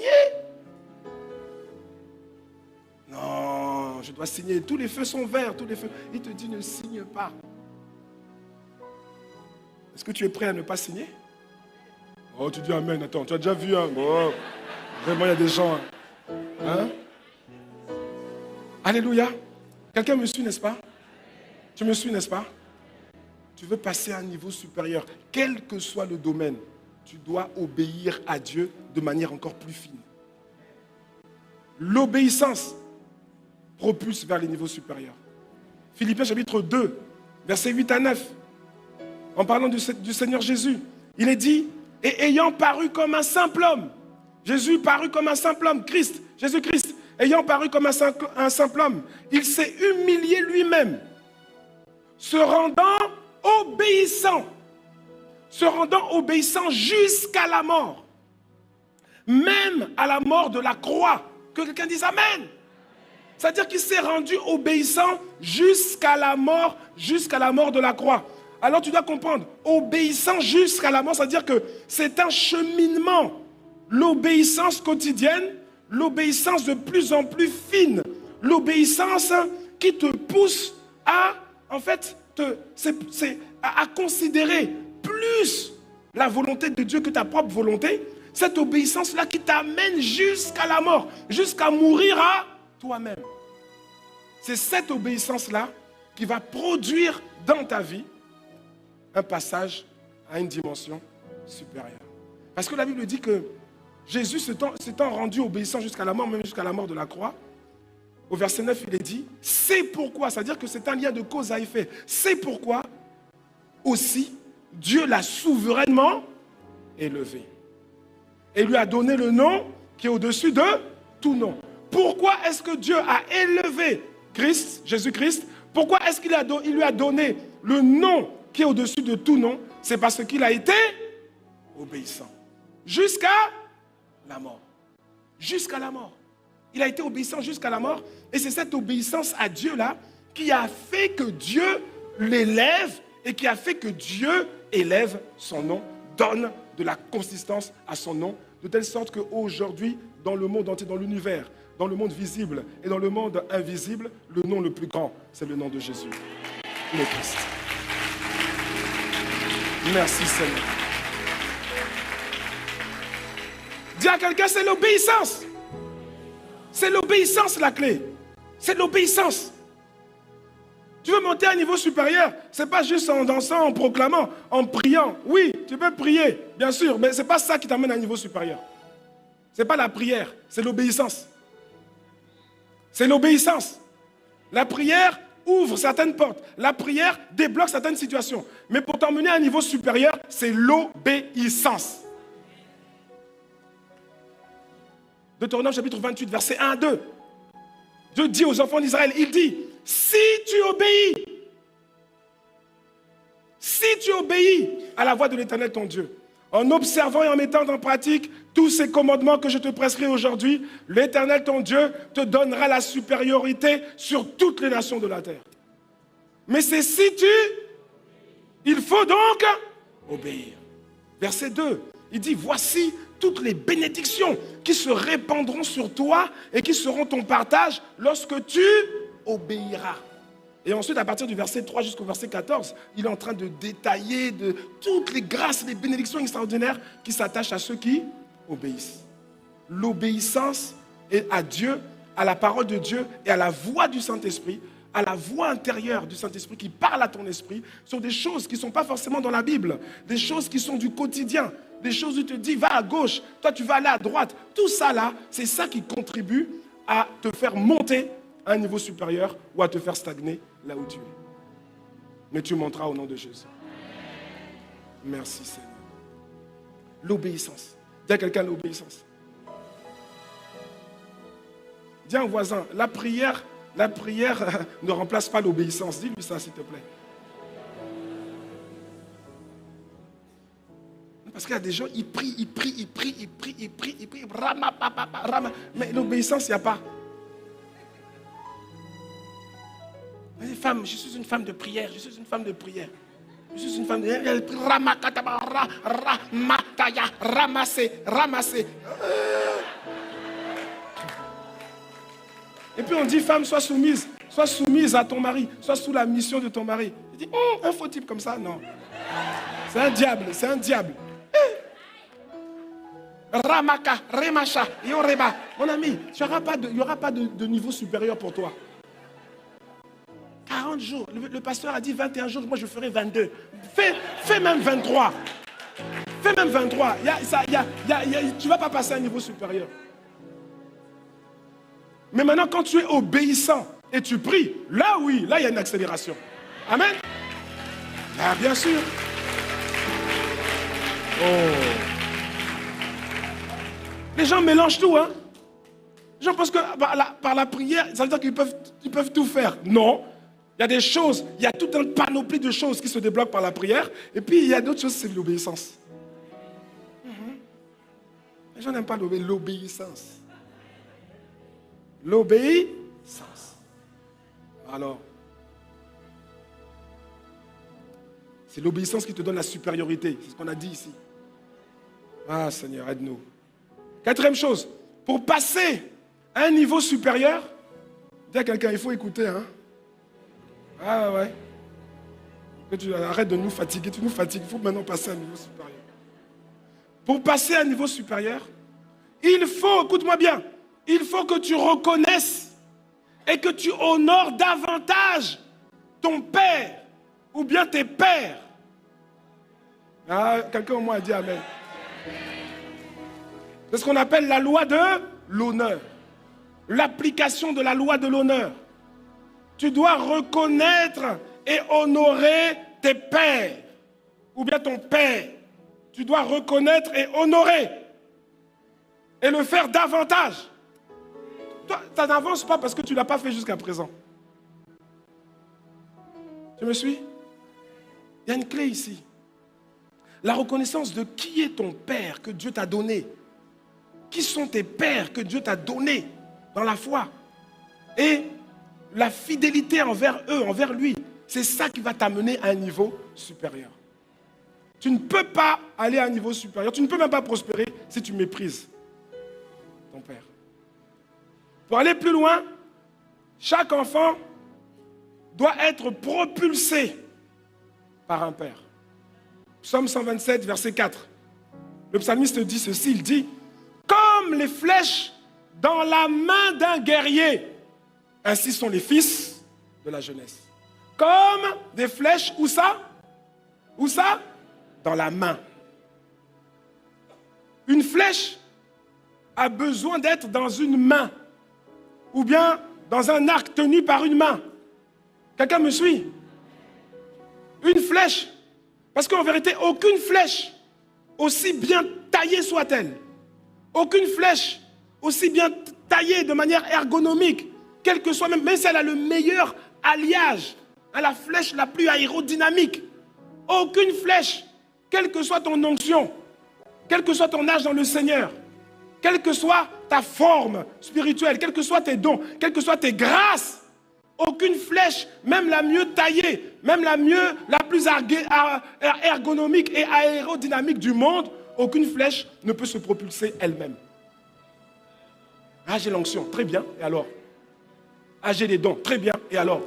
Speaker 1: Non, je dois signer. Tous les feux sont verts, tous les feux. Il te dit ne signe pas. Est-ce que tu es prêt à ne pas signer? Oh, tu dis amen. Attends, tu as déjà vu un... Oh, vraiment, il y a des gens... Hein? Alléluia. Quelqu'un me suit, n'est-ce pas? Tu me suis, n'est-ce pas? Tu veux passer à un niveau supérieur. Quel que soit le domaine, tu dois obéir à Dieu de manière encore plus fine. L'obéissance propulse vers les niveaux supérieurs. Philippiens chapitre 2, versets 8 à 9. En parlant du Seigneur Jésus, il est dit, et ayant paru comme un simple homme, Jésus parut comme un simple homme, Jésus-Christ, ayant paru comme un simple homme, il s'est humilié lui-même, se rendant obéissant jusqu'à la mort, même à la mort de la croix. Que quelqu'un dise amen. C'est-à-dire qu'il s'est rendu obéissant jusqu'à la mort de la croix. Alors tu dois comprendre, obéissant jusqu'à la mort, c'est-à-dire que c'est un cheminement. L'obéissance quotidienne, l'obéissance de plus en plus fine, l'obéissance qui te pousse à, en fait, à considérer plus la volonté de Dieu que ta propre volonté. Cette obéissance-là qui t'amène jusqu'à la mort, jusqu'à mourir à toi-même. C'est cette obéissance-là qui va produire dans ta vie un passage à une dimension supérieure. Parce que la Bible dit que Jésus s'étant rendu obéissant jusqu'à la mort, même jusqu'à la mort de la croix, au verset 9, il est dit, c'est pourquoi, c'est-à-dire que c'est un lien de cause à effet, c'est pourquoi aussi Dieu l'a souverainement élevé. Et lui a donné le nom qui est au-dessus de tout nom. Pourquoi est-ce que Dieu a élevé Christ, Jésus-Christ? Pourquoi est-ce qu'il lui a donné le nom qui est au-dessus de tout nom? C'est parce qu'il a été obéissant. Jusqu'à la mort. Jusqu'à la mort. Il a été obéissant jusqu'à la mort. Et c'est cette obéissance à Dieu-là qui a fait que Dieu l'élève et qui a fait que Dieu élève son nom, donne de la consistance à son nom, de telle sorte qu'aujourd'hui, dans le monde entier, dans l'univers, dans le monde visible et dans le monde invisible, le nom le plus grand, c'est le nom de Jésus, le Christ. Merci Seigneur. Dis à quelqu'un, c'est l'obéissance. C'est l'obéissance la clé. C'est l'obéissance. Tu veux monter à un niveau supérieur, ce n'est pas juste en dansant, en proclamant, en priant. Oui, tu peux prier, bien sûr, mais ce n'est pas ça qui t'amène à un niveau supérieur. Ce n'est pas la prière, c'est l'obéissance. C'est l'obéissance. La prière ouvre certaines portes. La prière débloque certaines situations. Mais pour t'emmener à un niveau supérieur, c'est l'obéissance. Deutéronome chapitre 28, verset 1 à 2. Dieu dit aux enfants d'Israël, il dit, si tu obéis à la voix de l'Éternel ton Dieu, en observant et en mettant en pratique tous ces commandements que je te prescris aujourd'hui, l'Éternel ton Dieu te donnera la supériorité sur toutes les nations de la terre. Mais c'est si tu... Il faut donc obéir. Verset 2, il dit, voici toutes les bénédictions qui se répandront sur toi et qui seront ton partage lorsque tu obéiras. Et ensuite, à partir du verset 3 jusqu'au verset 14, il est en train de détailler de toutes les grâces et les bénédictions extraordinaires qui s'attachent à ceux qui obéissent. L'obéissance est à Dieu, à la parole de Dieu et à la voix du Saint-Esprit, à la voix intérieure du Saint-Esprit qui parle à ton esprit sur des choses qui ne sont pas forcément dans la Bible, des choses qui sont du quotidien, des choses où tu te dis va à gauche, toi tu vas aller à droite. Tout ça là, c'est ça qui contribue à te faire monter à un niveau supérieur ou à te faire stagner là où tu es. Mais tu monteras au nom de Jésus. Merci Seigneur. L'obéissance. Dis à quelqu'un l'obéissance. Dis à un voisin, la prière ne remplace pas l'obéissance. Dis-lui ça s'il te plaît. Parce qu'il y a des gens, ils prient, rama, mais l'obéissance, il n'y a pas. Femme, je suis une femme de prière, je suis une femme de prière. Je suis une femme de prière. Ramasser. Et puis on dit, femme, sois soumise à ton mari, sois sous la mission de ton mari. Il dit, un faux type comme ça, non. C'est un diable. Ramaka, Remacha, Yoreba. Mon ami, il n'y aura pas de niveau supérieur pour toi. 40 jours. Le pasteur a dit 21 jours, moi je ferai 22. Fais même 23. Fais même 23. Tu ne vas pas passer à un niveau supérieur. Mais maintenant, quand tu es obéissant et tu pries, là oui, là il y a une accélération. Amen. Ah, bien sûr. Oh. Les gens mélangent tout, hein. Les gens pensent que par la prière, ça veut dire qu'ils peuvent tout faire. Non. Il y a des choses, il y a toute une panoplie de choses qui se débloquent par la prière. Et puis, il y a d'autres choses, c'est l'obéissance. Les gens n'aiment pas l'obéissance. L'obéissance. Alors, c'est l'obéissance qui te donne la supériorité. C'est ce qu'on a dit ici. Ah, Seigneur, aide-nous. Quatrième chose, pour passer à un niveau supérieur, dis à quelqu'un, il faut écouter, hein. Ah ouais. Que tu arrêtes de nous fatiguer, tu nous fatigues, il faut maintenant passer à un niveau supérieur. Pour passer à un niveau supérieur, il faut, écoute-moi bien, il faut que tu reconnaisses et que tu honores davantage ton père ou bien tes pères. Ah, quelqu'un au moins a dit amen. C'est ce qu'on appelle la loi de l'honneur. L'application de la loi de l'honneur. Tu dois reconnaître et honorer tes pères, ou bien ton père. Tu dois reconnaître et honorer, et le faire davantage. Toi, tu n'avances pas parce que tu ne l'as pas fait jusqu'à présent. Tu me suis? Il y a une clé ici. La reconnaissance de qui est ton père que Dieu t'a donné. Qui sont tes pères que Dieu t'a donnés dans la foi. Et la fidélité envers eux, envers lui, c'est ça qui va t'amener à un niveau supérieur. Tu ne peux pas aller à un niveau supérieur, tu ne peux même pas prospérer si tu méprises ton père. Pour aller plus loin, chaque enfant doit être propulsé par un père. Psaume 127, verset 4. Le psalmiste dit ceci, il dit « Comme les flèches dans la main d'un guerrier, ainsi sont les fils de la jeunesse. » Comme des flèches, où ça? Où ça? Dans la main. Une flèche a besoin d'être dans une main. Ou bien dans un arc tenu par une main. Quelqu'un me suit? Une flèche. Parce qu'en vérité, aucune flèche, aussi bien taillée soit-elle, aucune flèche, aussi bien taillée de manière ergonomique, quel que soit, même si elle a le meilleur alliage, hein, la flèche la plus aérodynamique, aucune flèche, quelle que soit ton onction, quel que soit ton âge dans le Seigneur, quelle que soit ta forme spirituelle, quels que soient tes dons, quelles que soient tes grâces, aucune flèche, même la mieux taillée, même la plus ergonomique et aérodynamique du monde, aucune flèche ne peut se propulser elle-même. Ah, j'ai l'onction, très bien, et alors? Ah, j'ai des dons, très bien, et alors?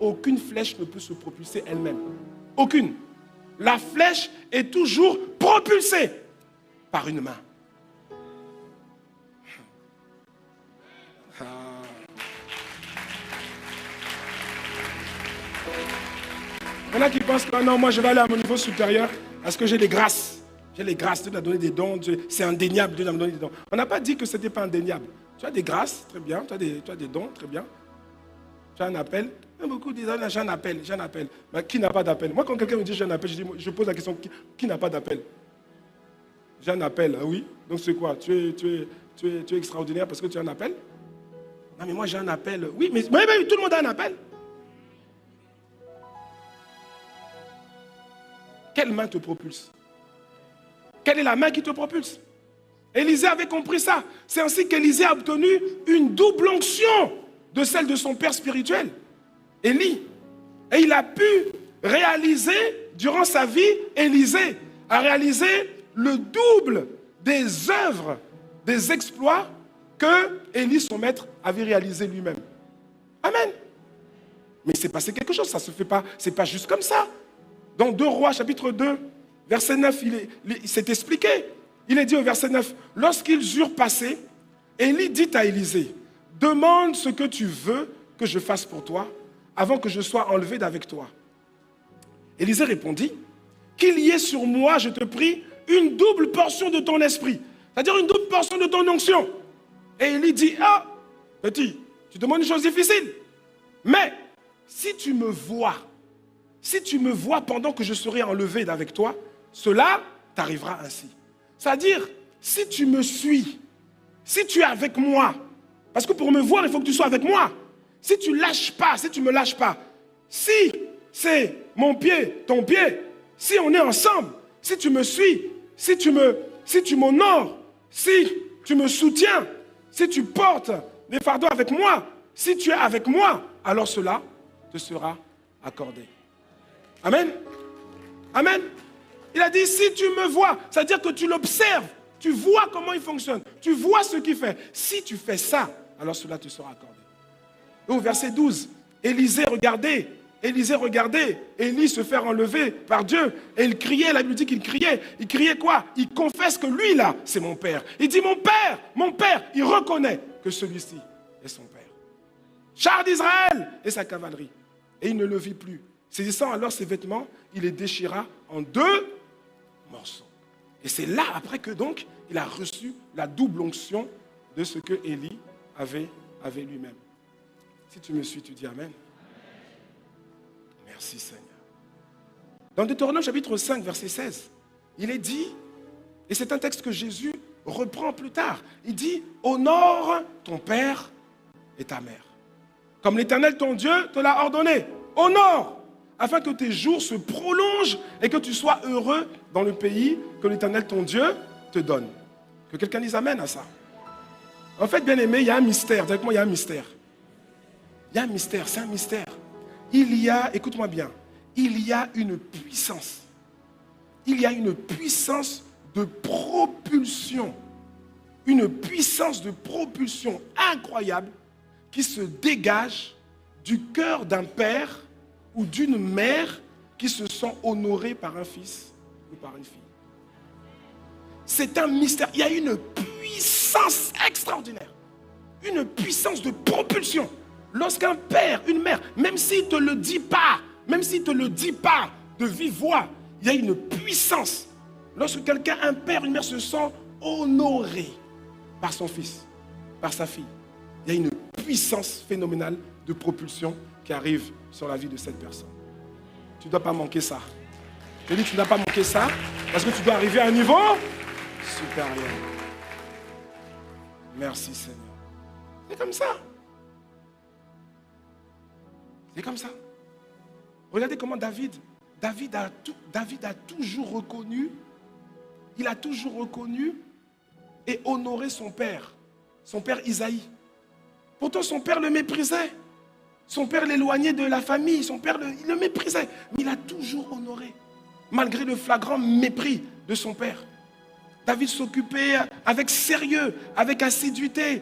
Speaker 1: Aucune flèche ne peut se propulser elle-même. Aucune. La flèche est toujours propulsée par une main. Il y en a qui pensent que non, moi je vais aller à mon niveau supérieur parce que j'ai les grâces. J'ai les grâces, Dieu m'a donné des dons, c'est indéniable, Dieu m'a donné des dons. On n'a pas dit que ce n'était pas indéniable. Tu as des grâces, très bien, tu as des dons, très bien. Tu as un appel. Beaucoup disent, j'ai un appel. Mais qui n'a pas d'appel? Moi, quand quelqu'un me dit j'ai un appel, je pose la question, qui n'a pas d'appel? J'ai un appel, oui. Donc c'est quoi? Tu es extraordinaire parce que tu as un appel? Non, mais moi j'ai un appel. Oui, mais tout le monde a un appel. Quelle main te propulse? Quelle est la main qui te propulse? Élisée avait compris ça. C'est ainsi qu'Élisée a obtenu une double onction de celle de son père spirituel, Élie. Et il a pu réaliser, durant sa vie, Élisée a réalisé le double des œuvres, des exploits que Élie, son maître, avait réalisé lui-même. Amen. Mais il s'est passé quelque chose, ça ne se fait pas, c'est pas juste comme ça. Dans 2 Rois, chapitre 2, verset 9, il s'est expliqué. Il est dit au verset 9, lorsqu'ils eurent passé, Élie dit à Élisée, demande ce que tu veux que je fasse pour toi, avant que je sois enlevé d'avec toi. Élisée répondit, qu'il y ait sur moi, je te prie, une double portion de ton esprit, c'est-à-dire une double portion de ton onction. Et Élie dit, ah, petit, tu demandes une chose difficile, mais si tu me vois pendant que je serai enlevé d'avec toi, cela t'arrivera ainsi. C'est-à-dire, si tu me suis, si tu es avec moi, parce que pour me voir, il faut que tu sois avec moi. Si tu lâches pas, si tu me lâches pas, si c'est mon pied, ton pied, si on est ensemble, si tu me suis, si tu m'honores, si tu me soutiens, si tu portes des fardeaux avec moi, si tu es avec moi, alors cela te sera accordé. Amen. Amen. Il a dit, si tu me vois, c'est-à-dire que tu l'observes, tu vois comment il fonctionne, tu vois ce qu'il fait. Si tu fais ça, alors cela te sera accordé. Et au verset 12, Élisée regardait, Élie se faire enlever par Dieu. Et il criait, la Bible dit qu'il criait. Il criait quoi? Il confesse que lui là, c'est mon père. Il dit mon père. Il reconnaît que celui-ci est son père. Char d'Israël et sa cavalerie. Et il ne le vit plus. Saisissant alors ses vêtements, il les déchira en 2 morceaux. Et c'est là après que donc il a reçu la double onction de ce que Élie avait lui-même. Si tu me suis, tu dis Amen. Merci Seigneur. Dans Deutéronome chapitre 5, verset 16, il est dit, et c'est un texte que Jésus reprend plus tard, il dit, honore ton père et ta mère. Comme l'Éternel ton Dieu te l'a ordonné, honore, afin que tes jours se prolongent et que tu sois heureux dans le pays que l'Éternel ton Dieu te donne. Que quelqu'un dise Amen à ça. En fait, bien aimé, il y a un mystère. Directement, il y a un mystère. Il y a un mystère, c'est un mystère. Il y a, écoute-moi bien, il y a une puissance. Il y a une puissance de propulsion. Une puissance de propulsion incroyable qui se dégage du cœur d'un père ou d'une mère qui se sent honorée par un fils ou par une fille. C'est un mystère. Il y a une puissance extraordinaire. Une puissance de propulsion. Lorsqu'un père, une mère, même s'il ne te le dit pas, de vive voix, il y a une puissance. Lorsque quelqu'un, un père, une mère se sent honoré par son fils, par sa fille, il y a une puissance phénoménale de propulsion qui arrive sur la vie de cette personne. Tu ne dois pas manquer ça. Je dis, tu ne dois pas manquer ça parce que tu dois arriver à un niveau supérieur. Merci Seigneur. C'est comme ça. C'est comme ça. Regardez comment David a toujours reconnu, il a toujours reconnu et honoré son père Isaïe. Pourtant son père le méprisait. Son père l'éloignait de la famille, il le méprisait. Mais il a toujours honoré, malgré le flagrant mépris de son père. David s'occupait avec sérieux, avec assiduité.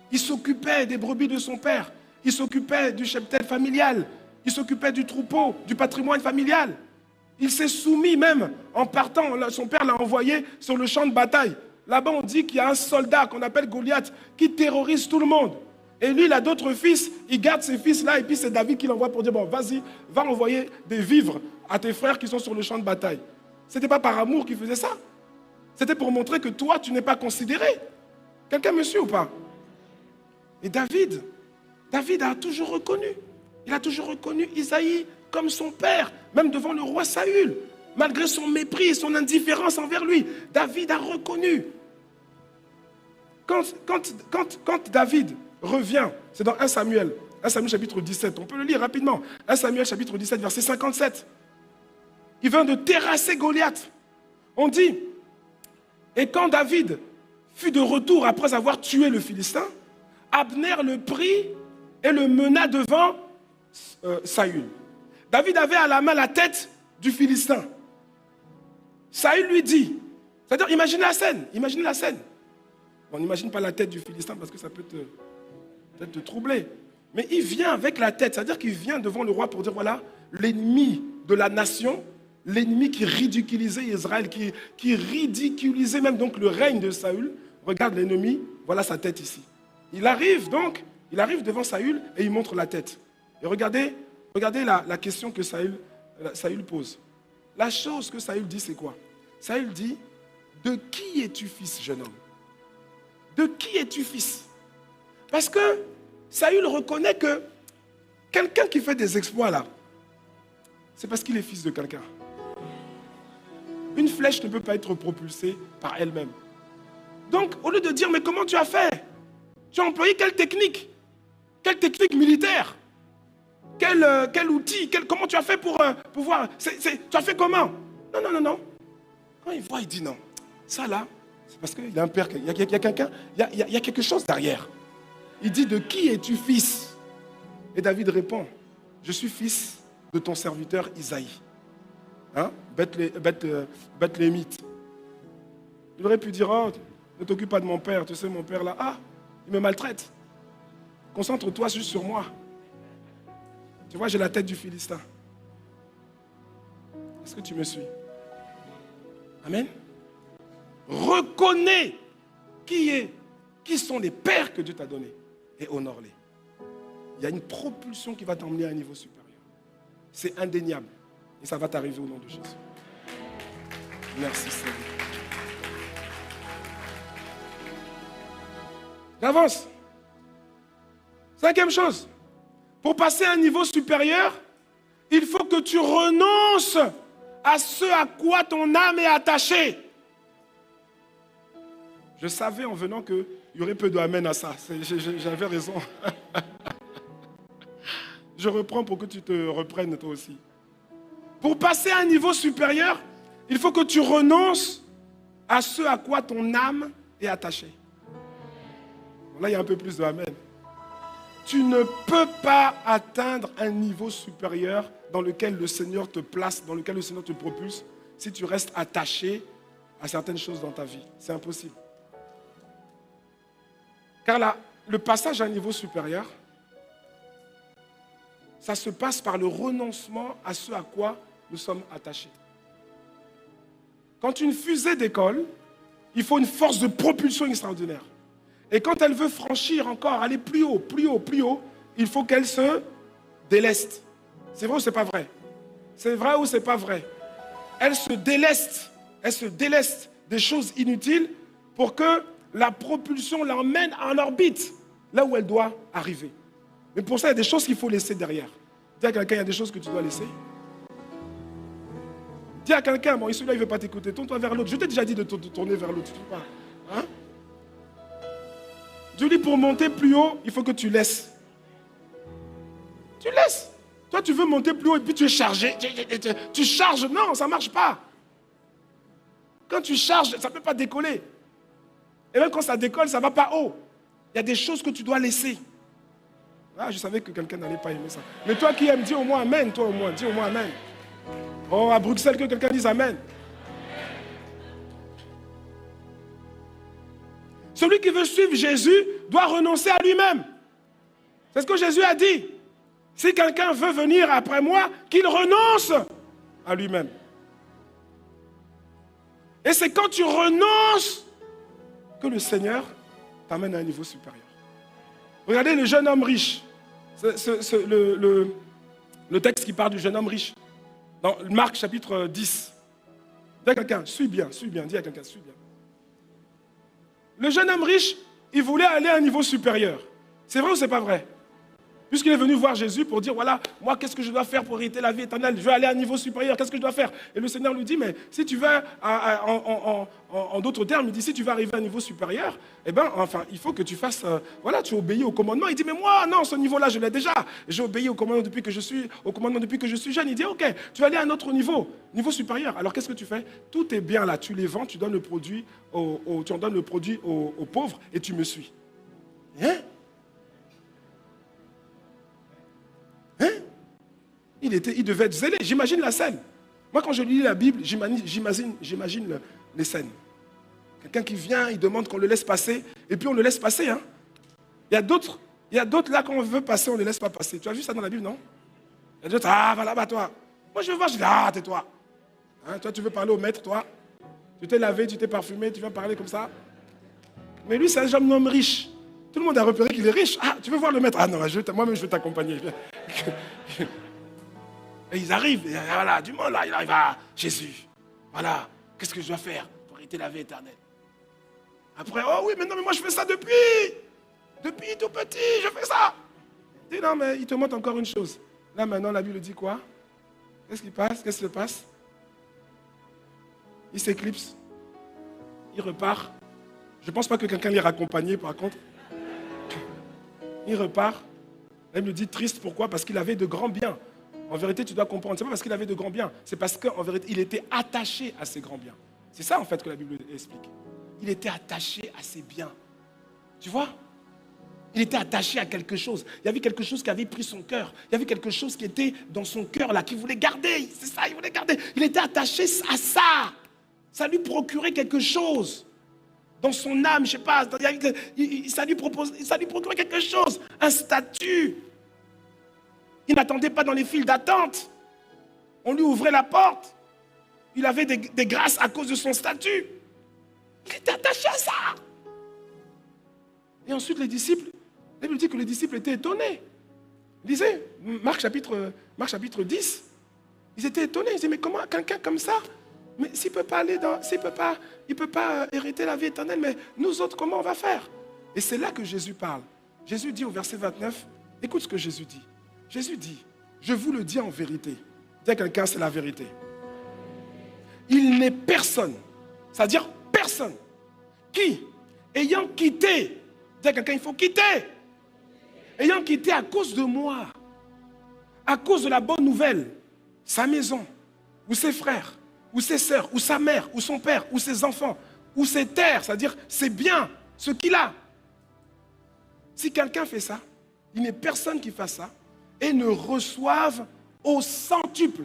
Speaker 1: Il s'occupait des brebis de son père. Il s'occupait du cheptel familial. Il s'occupait du troupeau, du patrimoine familial. Il s'est soumis même en partant. Son père l'a envoyé sur le champ de bataille. Là-bas, on dit qu'il y a un soldat qu'on appelle Goliath qui terrorise tout le monde. Et lui, il a d'autres fils. Il garde ses fils-là. Et puis, c'est David qui l'envoie pour dire, bon, vas-y, va envoyer des vivres à tes frères qui sont sur le champ de bataille. Ce n'était pas par amour qu'il faisait ça. C'était pour montrer que toi, tu n'es pas considéré. Quelqu'un me suit ou pas? Et David a toujours reconnu. Il a toujours reconnu Isaïe comme son père, même devant le roi Saül. Malgré son mépris, son indifférence envers lui, David a reconnu. Quand David revient, c'est dans 1 Samuel chapitre 17, on peut le lire rapidement. 1 Samuel chapitre 17, verset 57. Il vient de terrasser Goliath. On dit, et quand David fut de retour après avoir tué le Philistin, Abner le prit et le mena devant Saül. David avait à la main la tête du Philistin. Saül lui dit, c'est-à-dire, imagine la scène. On n'imagine pas la tête du Philistin parce que ça peut peut-être te troubler. Mais il vient avec la tête, c'est-à-dire qu'il vient devant le roi pour dire, voilà, l'ennemi de la nation, l'ennemi qui ridiculisait Israël, qui ridiculisait même donc le règne de Saül. Regarde l'ennemi, voilà sa tête ici. Il arrive devant Saül et il montre la tête. Et regardez la question que Saül pose. La chose que Saül dit, c'est quoi? Saül dit, de qui es-tu fils, jeune homme? De qui es-tu fils? Parce que Saül reconnaît que quelqu'un qui fait des exploits là, c'est parce qu'il est fils de quelqu'un. Une flèche ne peut pas être propulsée par elle-même. Donc, au lieu de dire, mais comment tu as fait? Tu as employé quelle technique? Quelle technique militaire? Quel outil? Comment tu as fait pour pouvoir... Tu as fait comment? Non. Quand il voit, il dit non. Ça là, c'est parce qu'il y a un père, il y a quelqu'un, il y a quelque chose derrière. Il dit, de qui es-tu fils? Et David répond, je suis fils de ton serviteur Isaïe. Hein? Bethléemite. Il aurait pu dire, oh, ne t'occupe pas de mon père, tu sais, mon père là, il me maltraite. Concentre-toi juste sur moi. Tu vois, j'ai la tête du Philistin. Est-ce que tu me suis? Amen. Reconnais qui sont les pères que Dieu t'a donnés et honore-les. Il y a une propulsion qui va t'emmener à un niveau supérieur. C'est indéniable. Et ça va t'arriver au nom de Jésus. Merci Seigneur. J'avance. 5e chose. Pour passer à un niveau supérieur, il faut que tu renonces à ce à quoi ton âme est attachée. Je savais en venant qu'il y aurait peu d'amen à ça. J'avais raison. Je reprends pour que tu te reprennes toi aussi. Pour passer à un niveau supérieur, il faut que tu renonces à ce à quoi ton âme est attachée. Là, il y a un peu plus de amen. Tu ne peux pas atteindre un niveau supérieur dans lequel le Seigneur te place, dans lequel le Seigneur te propulse, si tu restes attaché à certaines choses dans ta vie. C'est impossible. Car là, le passage à un niveau supérieur, ça se passe par le renoncement à ce à quoi nous sommes attachés. Quand une fusée décolle, il faut une force de propulsion extraordinaire. Et quand elle veut franchir encore, aller plus haut, il faut qu'elle se déleste. C'est vrai ou c'est pas vrai? C'est vrai ou c'est pas vrai? Elle se déleste des choses inutiles pour que la propulsion l'emmène en orbite, là où elle doit arriver. Mais pour ça, il y a des choses qu'il faut laisser derrière. Dis à quelqu'un, il y a des choses que tu dois laisser. Dis à quelqu'un, bon, celui-là, il ne veut pas t'écouter, tourne-toi vers l'autre. Je t'ai déjà dit de te tourner vers l'autre. Hein? Je dis, pour monter plus haut, il faut que tu laisses. Tu laisses. Toi, tu veux monter plus haut et puis tu es chargé. Tu charges. Non, ça ne marche pas. Quand tu charges, ça ne peut pas décoller. Et même quand ça décolle, ça ne va pas haut. Il y a des choses que tu dois laisser. Ah, je savais que quelqu'un n'allait pas aimer ça. Mais toi qui aimes, dis au moins Amen. Toi au moins, dis au moins Amen. Oh, à Bruxelles, que quelqu'un dise Amen. Celui qui veut suivre Jésus doit renoncer à lui-même. C'est ce que Jésus a dit. Si quelqu'un veut venir après moi, qu'il renonce à lui-même. Et c'est quand tu renonces que le Seigneur t'amène à un niveau supérieur. Regardez le jeune homme riche. Le texte qui parle du jeune homme riche. Dans Marc chapitre 10. Dis à quelqu'un, suis bien, dis à quelqu'un, suis bien. Le jeune homme riche, il voulait aller à un niveau supérieur. C'est vrai ou c'est pas vrai? Puisqu'il est venu voir Jésus pour dire, voilà, moi, qu'est-ce que je dois faire pour hériter la vie éternelle? Je veux aller à un niveau supérieur, qu'est-ce que je dois faire? Et le Seigneur lui dit, mais si tu vas, en d'autres termes, il dit, si tu vas arriver à un niveau supérieur, eh bien, enfin, il faut que tu fasses, voilà, tu obéis au commandement. Il dit, mais moi, non, ce niveau-là, je l'ai déjà. J'ai obéi au commandement depuis que je suis jeune. Il dit, ok, tu vas aller à un autre niveau supérieur. Alors, qu'est-ce que tu fais? Tout est bien là, tu les vends, tu donnes le produit tu en donnes le produit aux pauvres et tu me suis. Hein? Il devait être zélé. J'imagine la scène. Moi, quand je lis la Bible, j'imagine les scènes. Quelqu'un qui vient, il demande qu'on le laisse passer, et puis on le laisse passer. Hein. Il y a d'autres là, quand on veut passer, on ne les laisse pas passer. Tu as vu ça dans la Bible, non? Il y a d'autres, ah, voilà, bah toi. Moi, je veux voir, je dis, ah, tais-toi. Hein, toi, tu veux parler au maître, toi. Tu t'es lavé, tu t'es parfumé, tu viens parler comme ça. Mais lui, c'est un jeune homme riche. Tout le monde a repéré qu'il est riche. Ah, tu veux voir le maître? Ah non, moi-même, je vais t'accompagner. Et ils arrivent, et voilà, du monde là, il arrive à Jésus. Voilà, qu'est-ce que je dois faire pour hériter la vie éternelle? Après, oh oui, mais non, mais moi je fais ça depuis tout petit, je fais ça. Il dit non, mais il te montre encore une chose. Là maintenant, la Bible dit quoi? Qu'est-ce qui passe? Qu'est-ce qui se passe? Il s'éclipse, il repart. Je ne pense pas que quelqu'un l'ait raccompagné par contre. Il repart. La Bible dit triste, pourquoi? Parce qu'il avait de grands biens. En vérité, tu dois comprendre, ce n'est pas parce qu'il avait de grands biens, c'est parce qu'en vérité, il était attaché à ses grands biens. C'est ça, en fait, que la Bible explique. Il était attaché à ses biens. Tu vois? Il était attaché à quelque chose. Il y avait quelque chose qui avait pris son cœur. Il y avait quelque chose qui était dans son cœur, là, qu'il voulait garder. C'est ça, il voulait garder. Il était attaché à ça. Ça lui procurait quelque chose. Dans son âme, je ne sais pas, ça lui procurait quelque chose. Un statut. Il n'attendait pas dans les files d'attente. On lui ouvrait la porte. Il avait des grâces à cause de son statut. Il était attaché à ça. Et ensuite, les disciples, la Bible dit que les disciples étaient étonnés. Lisez, Marc chapitre 10. Ils étaient étonnés. Ils disaient, mais comment quelqu'un comme ça, mais s'il ne peut pas aller il peut pas hériter la vie éternelle, mais nous autres, comment on va faire? Et c'est là que Jésus parle. Jésus dit au verset 29, écoute ce que Jésus dit. Jésus dit, je vous le dis en vérité. Dis à quelqu'un, c'est la vérité. Il n'est personne, c'est-à-dire personne, qui, ayant quitté, dis à quelqu'un, il faut quitter. Ayant quitté à cause de moi, à cause de la bonne nouvelle, sa maison, ou ses frères, ou ses sœurs, ou sa mère, ou son père, ou ses enfants, ou ses terres, c'est-à-dire ses biens, ce qu'il a. Si quelqu'un fait ça, il n'est personne qui fasse ça, et ne reçoivent au centuple,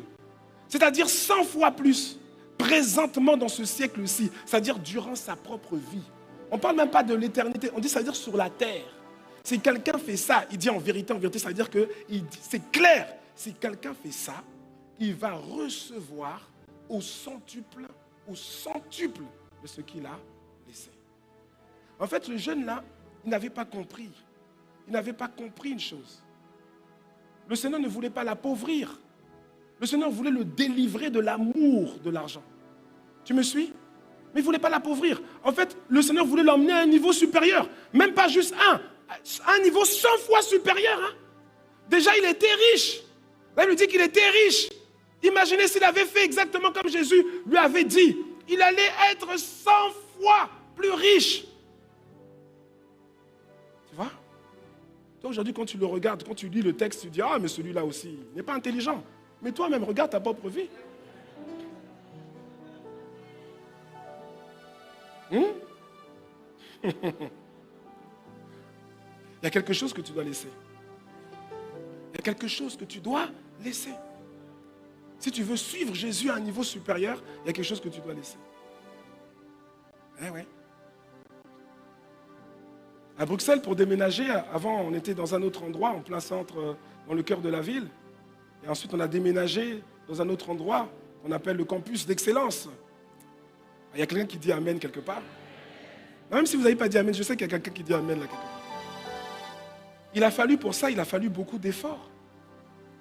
Speaker 1: c'est-à-dire 100 fois plus, présentement dans ce siècle-ci, c'est-à-dire durant sa propre vie. On ne parle même pas de l'éternité, on dit c'est-à-dire sur la terre. Si quelqu'un fait ça, il dit en vérité, ça veut dire que c'est clair. Si quelqu'un fait ça, il va recevoir au centuple de ce qu'il a laissé. En fait, le jeune là, il n'avait pas compris. Il n'avait pas compris une chose. le Seigneur ne voulait pas l'appauvrir. Le Seigneur voulait le délivrer de l'amour de l'argent. Tu me suis? Mais il ne voulait pas l'appauvrir. En fait, le Seigneur voulait l'emmener à un niveau supérieur. Même pas juste un niveau 100 fois supérieur. Hein. Déjà, il était riche. Là, il nous dit qu'il était riche. Imaginez s'il avait fait exactement comme Jésus lui avait dit. Il allait être 100 fois plus riche. Tu vois? Toi, aujourd'hui, quand tu le regardes, quand tu lis le texte, tu dis, ah, mais celui-là aussi, il n'est pas intelligent. Mais toi-même, regarde ta propre vie. Il y a quelque chose que tu dois laisser. Il y a quelque chose que tu dois laisser. Si tu veux suivre Jésus à un niveau supérieur, il y a quelque chose que tu dois laisser. Eh ouais. À Bruxelles, pour déménager, avant on était dans un autre endroit, en plein centre, dans le cœur de la ville. Et ensuite on a déménagé dans un autre endroit qu'on appelle le campus d'excellence. Il y a quelqu'un qui dit Amen quelque part. Même si vous n'avez pas dit Amen, je sais qu'il y a quelqu'un qui dit Amen là quelque part. Il a fallu pour ça, il a fallu beaucoup d'efforts.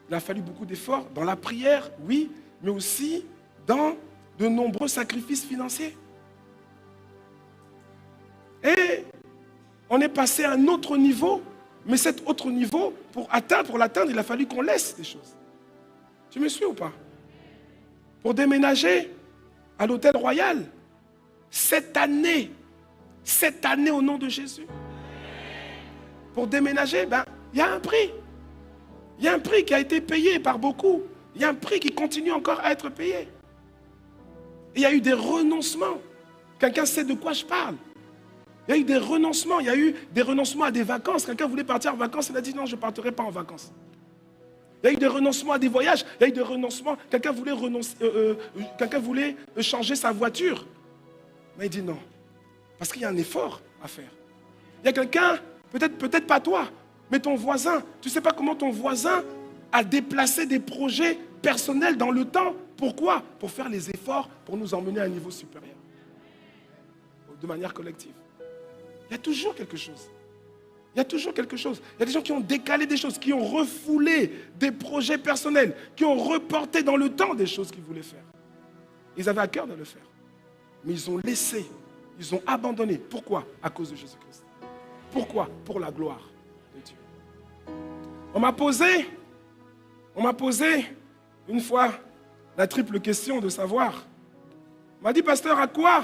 Speaker 1: Il a fallu beaucoup d'efforts dans la prière, oui, mais aussi dans de nombreux sacrifices financiers. Et on est passé à un autre niveau, mais cet autre niveau, pour l'atteindre, il a fallu qu'on laisse des choses. Tu me suis ou pas? Pour déménager à l'hôtel Royal, cette année au nom de Jésus. Pour déménager, il y a un prix. Il y a un prix qui a été payé par beaucoup. Il y a un prix qui continue encore à être payé. Et il y a eu des renoncements. Quelqu'un sait de quoi je parle? Il y a eu des renoncements. Il y a eu des renoncements à des vacances. Quelqu'un voulait partir en vacances. Il a dit non, je ne partirai pas en vacances. Il y a eu des renoncements à des voyages. Il y a eu des renoncements. Quelqu'un voulait changer sa voiture. Mais il dit non. Parce qu'il y a un effort à faire. Il y a quelqu'un, peut-être pas toi, mais ton voisin. Tu ne sais pas comment ton voisin a déplacé des projets personnels dans le temps. Pourquoi? Pour faire les efforts pour nous emmener à un niveau supérieur. De manière collective. Il y a toujours quelque chose. Il y a toujours quelque chose. Il y a des gens qui ont décalé des choses, qui ont refoulé des projets personnels, qui ont reporté dans le temps des choses qu'ils voulaient faire. Ils avaient à cœur de le faire. Mais ils ont laissé, ils ont abandonné. Pourquoi? À cause de Jésus-Christ. Pourquoi? Pour la gloire de Dieu. On m'a posé une fois la triple question de savoir. On m'a dit, pasteur, à quoi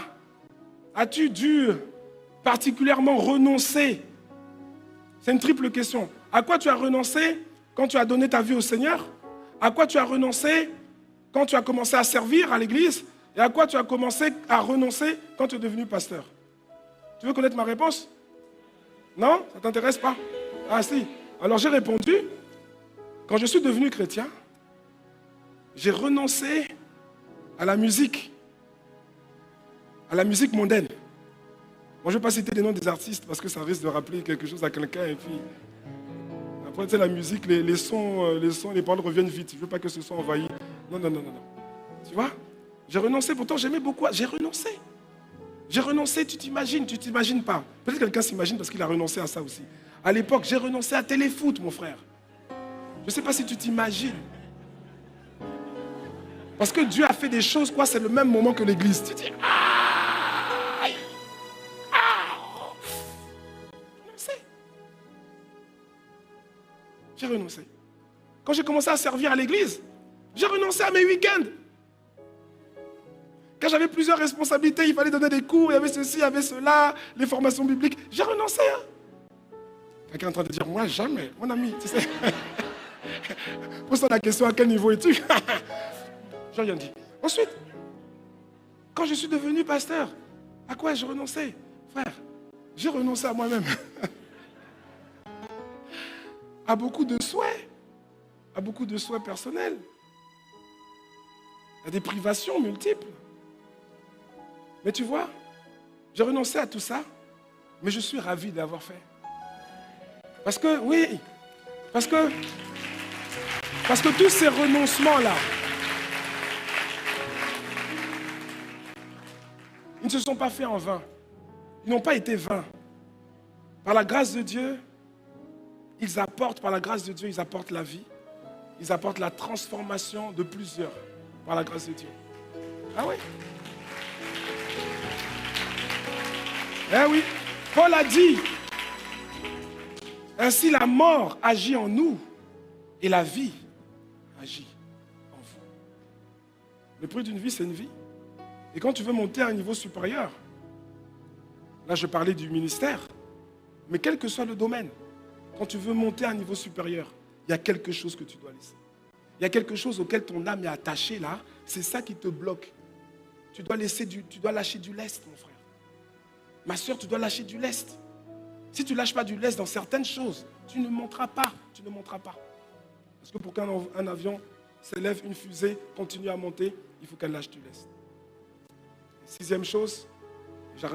Speaker 1: as-tu dû particulièrement renoncer? C'est une triple question. À quoi tu as renoncé quand tu as donné ta vie au Seigneur? À quoi tu as renoncé quand tu as commencé à servir à l'église? Et à quoi tu as commencé à renoncer quand tu es devenu pasteur? Tu veux connaître ma réponse? Non? Ça ne t'intéresse pas? Ah si. Alors j'ai répondu, quand je suis devenu chrétien, j'ai renoncé à la musique mondaine. Moi, je ne vais pas citer les noms des artistes parce que ça risque de rappeler quelque chose à quelqu'un. Et puis, après, tu sais, la musique, les sons, les paroles reviennent vite. Je ne veux pas que ce soit envahi. Non. Tu vois? J'ai renoncé, pourtant j'aimais beaucoup. J'ai renoncé. J'ai renoncé, tu t'imagines pas. Peut-être que quelqu'un s'imagine parce qu'il a renoncé à ça aussi. À l'époque, j'ai renoncé à téléfoot, mon frère. Je ne sais pas si tu t'imagines. Parce que Dieu a fait des choses, quoi, c'est le même moment que l'église. Tu dis, j'ai renoncé. Quand j'ai commencé à servir à l'église, j'ai renoncé à mes week-ends. Quand j'avais plusieurs responsabilités, il fallait donner des cours, il y avait ceci, il y avait cela, les formations bibliques. J'ai renoncé. Quelqu'un est en train de dire, moi jamais, mon ami, tu sais. Pose-toi la question, à quel niveau es-tu? J'ai rien dit. Ensuite, quand je suis devenu pasteur, à quoi ai-je renoncé? Frère, j'ai renoncé à moi-même. À beaucoup de souhaits personnels, à des privations multiples. Mais tu vois, j'ai renoncé à tout ça, mais je suis ravi d'avoir fait. Parce que tous ces renoncements-là, ils ne se sont pas faits en vain. Ils n'ont pas été vains. Par la grâce de Dieu, ils apportent la vie. ils apportent la transformation de plusieurs par la grâce de Dieu. Ah oui. Eh oui, Paul a dit, ainsi la mort agit en nous et la vie agit en vous. Le prix d'une vie, c'est une vie. Et quand tu veux monter à un niveau supérieur, là je parlais du ministère, mais quel que soit le domaine, quand tu veux monter à un niveau supérieur, il y a quelque chose que tu dois laisser. Il y a quelque chose auquel ton âme est attachée là, c'est ça qui te bloque. Tu dois lâcher du lest, mon frère. Ma soeur, tu dois lâcher du lest. Si tu ne lâches pas du lest dans certaines choses, tu ne monteras pas. Tu ne monteras pas. Parce que pour qu'un avion s'élève, une fusée continue à monter, il faut qu'elle lâche du lest. Sixième chose,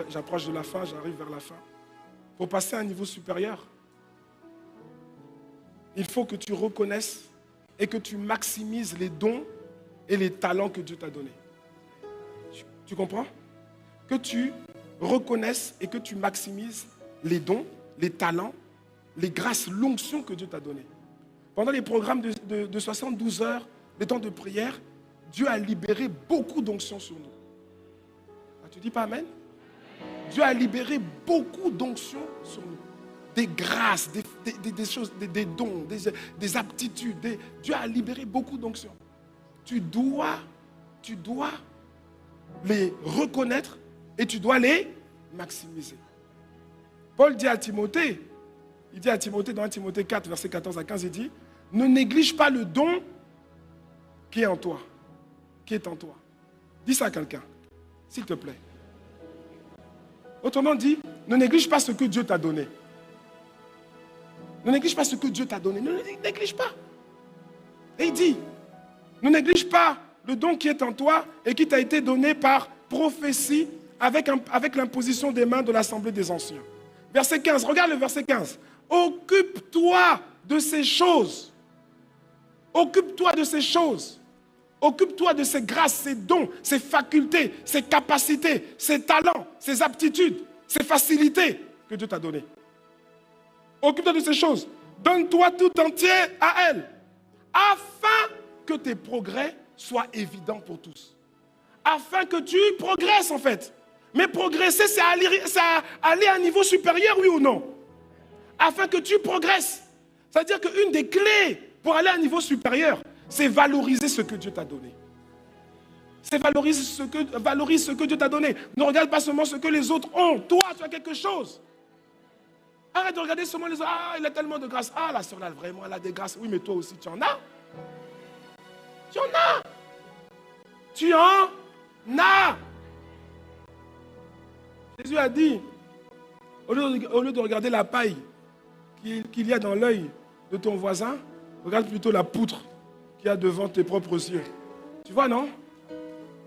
Speaker 1: j'approche de la fin, j'arrive vers la fin. Pour passer à un niveau supérieur, il faut que tu reconnaisses et que tu maximises les dons et les talents que Dieu t'a donnés. Tu comprends? Que tu reconnaisses et que tu maximises les dons, les talents, les grâces, l'onction que Dieu t'a donnée. Pendant les programmes de 72 heures, les temps de prière, Dieu a libéré beaucoup d'onction sur nous. Ah, tu dis pas amen? Dieu a libéré beaucoup d'onction sur nous. Des grâces, des choses, des dons, des aptitudes. Dieu a libéré beaucoup d'onction. Tu dois les reconnaître et tu dois les maximiser. Paul dit à Timothée, dans 1 Timothée 4, versets 14 à 15, il dit, ne néglige pas le don qui est en toi. Qui est en toi. Dis ça à quelqu'un, s'il te plaît. Autrement dit, ne néglige pas ce que Dieu t'a donné. Ne néglige pas ce que Dieu t'a donné. Ne le néglige pas. Et il dit, ne néglige pas le don qui est en toi et qui t'a été donné par prophétie avec l'imposition des mains de l'Assemblée des anciens. Verset 15, regarde le verset 15. Occupe-toi de ces choses. Occupe-toi de ces choses. Occupe-toi de ces grâces, ces dons, ces facultés, ces capacités, ces talents, ces aptitudes, ces facilités que Dieu t'a données. Occupe-toi de ces choses. Donne-toi tout entier à elles, afin que tes progrès soient évidents pour tous. Afin que tu progresses en fait. Mais progresser, c'est aller à un niveau supérieur, oui ou non? Afin que tu progresses. C'est-à-dire qu'une des clés pour aller à un niveau supérieur, c'est valoriser ce que Dieu t'a donné. C'est valoriser ce que Dieu t'a donné. Ne regarde pas seulement ce que les autres ont. Toi, tu as quelque chose. Arrête de regarder seulement les autres. Ah, il a tellement de grâce. Ah, la soeur là, vraiment, elle a des grâces. Oui, mais toi aussi, tu en as. Tu en as. Tu en as. Jésus a dit, au lieu de regarder la paille qu'il y a dans l'œil de ton voisin, regarde plutôt la poutre qu'il y a devant tes propres yeux. Tu vois, non?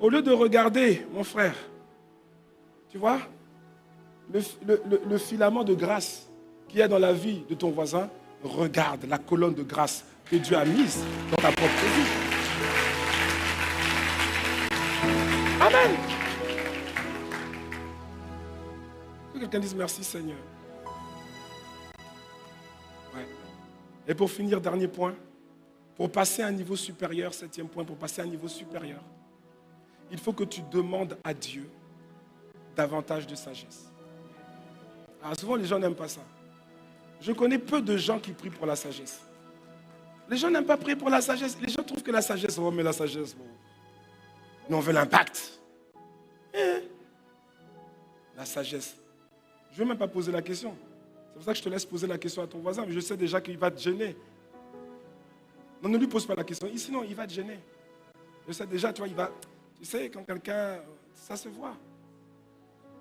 Speaker 1: Au lieu de regarder, mon frère, tu vois, le filament de grâce qu'il y a dans la vie de ton voisin, regarde la colonne de grâce que Dieu a mise dans ta propre vie. Amen. Que quelqu'un dise merci Seigneur. Ouais. Et pour finir, dernier point, pour passer à un niveau supérieur, septième point, pour passer à un niveau supérieur, il faut que tu demandes à Dieu davantage de sagesse. Alors souvent les gens n'aiment pas ça. Je connais peu de gens qui prient pour la sagesse. Les gens n'aiment pas prier pour la sagesse. Les gens trouvent que la sagesse, oh mais la sagesse, bon. Nous on veut l'impact. La sagesse. Je ne vais même pas poser la question. C'est pour ça que je te laisse poser la question à ton voisin, mais je sais déjà qu'il va te gêner. Non, ne lui pose pas la question. Sinon, il va te gêner. Je sais déjà, tu vois, tu sais, quand quelqu'un, ça se voit.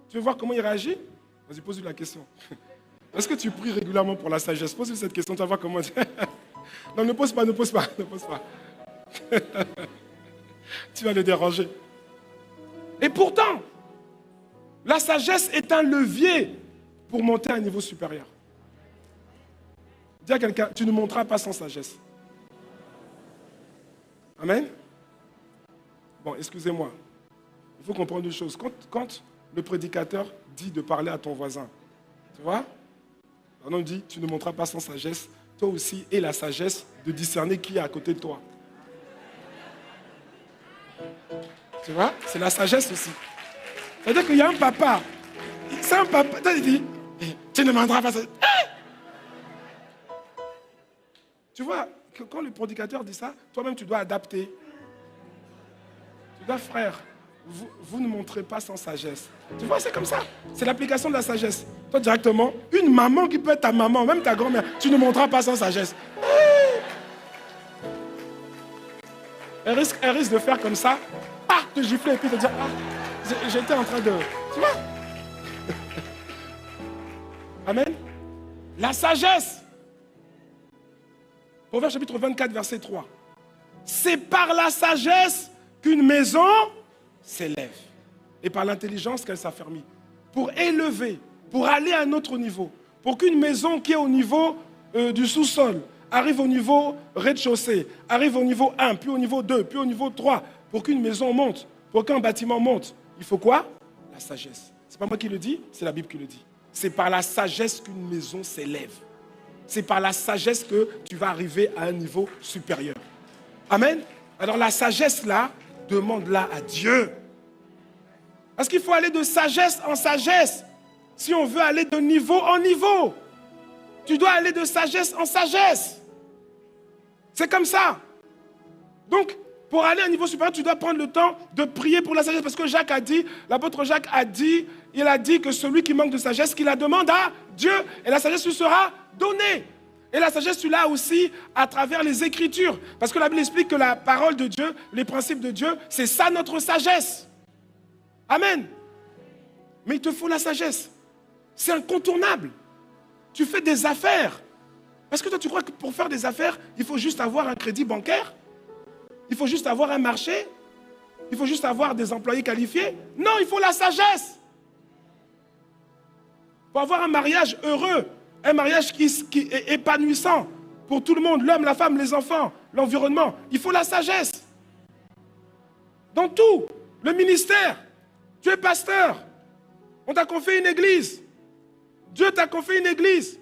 Speaker 1: Tu veux voir comment il réagit? Vas-y, pose-lui la question. Est-ce que tu pries régulièrement pour la sagesse? Pose-lui cette question, tu vas voir comment... Non, ne pose pas. Tu vas le déranger. Et pourtant, la sagesse est un levier pour monter à un niveau supérieur. Dis à quelqu'un, tu ne monteras pas sans sagesse. Amen. Bon, excusez-moi. Il faut comprendre une chose. Quand le prédicateur dit de parler à ton voisin, tu vois? On dit, tu ne monteras pas sans sagesse,
Speaker 3: toi aussi aie la sagesse de discerner qui est à côté de toi. Tu vois? C'est la sagesse aussi. C'est-à-dire qu'il y a un papa. C'est un papa. Il dit, tu ne demanderas pas ça. Tu vois, que quand le prédicateur dit ça, toi-même tu dois adapter. Tu dois, frère, vous ne montrez pas sans sagesse. Tu vois, c'est comme ça. C'est l'application de la sagesse. Toi, directement, une maman qui peut être ta maman, même ta grand-mère, tu ne montreras pas sans sagesse. Elle risque de faire comme ça, te gifler et puis te dire, j'étais en train de... Tu vois? Amen. La sagesse. Proverbe chapitre 24, verset 3. C'est par la sagesse qu'une maison s'élève et par l'intelligence qu'elle s'affermit. Pour élever, pour aller à un autre niveau. Pour qu'une maison qui est au niveau du sous-sol arrive au niveau rez-de-chaussée, arrive au niveau 1, puis au niveau 2, puis au niveau 3. Pour qu'une maison monte, pour qu'un bâtiment monte, il faut quoi? La sagesse. Ce n'est pas moi qui le dis, c'est la Bible qui le dit. C'est par la sagesse qu'une maison s'élève. C'est par la sagesse que tu vas arriver à un niveau supérieur. Amen. Alors la sagesse là, demande-la à Dieu. Parce qu'il faut aller de sagesse en sagesse. Si on veut aller de niveau en niveau, tu dois aller de sagesse en sagesse. C'est comme ça. Donc, pour aller à un niveau supérieur, tu dois prendre le temps de prier pour la sagesse. Parce que Jacques a dit, l'apôtre Jacques a dit, il a dit que celui qui manque de sagesse, qu'il la demande à Dieu. Et la sagesse lui sera donnée. Et la sagesse, tu l'as aussi à travers les Écritures. Parce que la Bible explique que la parole de Dieu, les principes de Dieu, c'est ça notre sagesse. Amen. Mais il te faut la sagesse. C'est incontournable. Tu fais des affaires. Parce que toi, tu crois que pour faire des affaires, il faut juste avoir un crédit bancaire? Il faut juste avoir un marché? Il faut juste avoir des employés qualifiés? Non, il faut la sagesse. Pour avoir un mariage heureux, un mariage qui est épanouissant pour tout le monde, l'homme, la femme, les enfants, l'environnement, il faut la sagesse. Dans tout, le ministère, tu es pasteur, on t'a confié une église, Dieu t'a confié une église,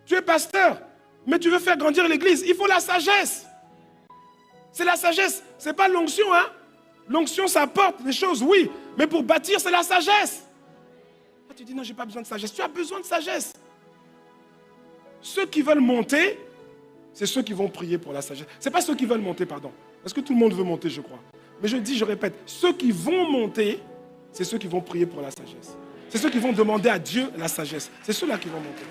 Speaker 3: tu es pasteur, mais tu veux faire grandir l'église, il faut la sagesse. C'est la sagesse, ce n'est pas l'onction, hein. L'onction, ça apporte des choses, oui, mais pour bâtir, c'est la sagesse. Ah, tu dis, non, je n'ai pas besoin de sagesse. Tu as besoin de sagesse. Ceux qui veulent monter, c'est ceux qui vont prier pour la sagesse. Ce n'est pas ceux qui veulent monter, pardon. Parce que tout le monde veut monter, je crois. Mais je dis, je répète, ceux qui vont monter, c'est ceux qui vont prier pour la sagesse. C'est ceux qui vont demander à Dieu la sagesse. C'est ceux-là qui vont monter.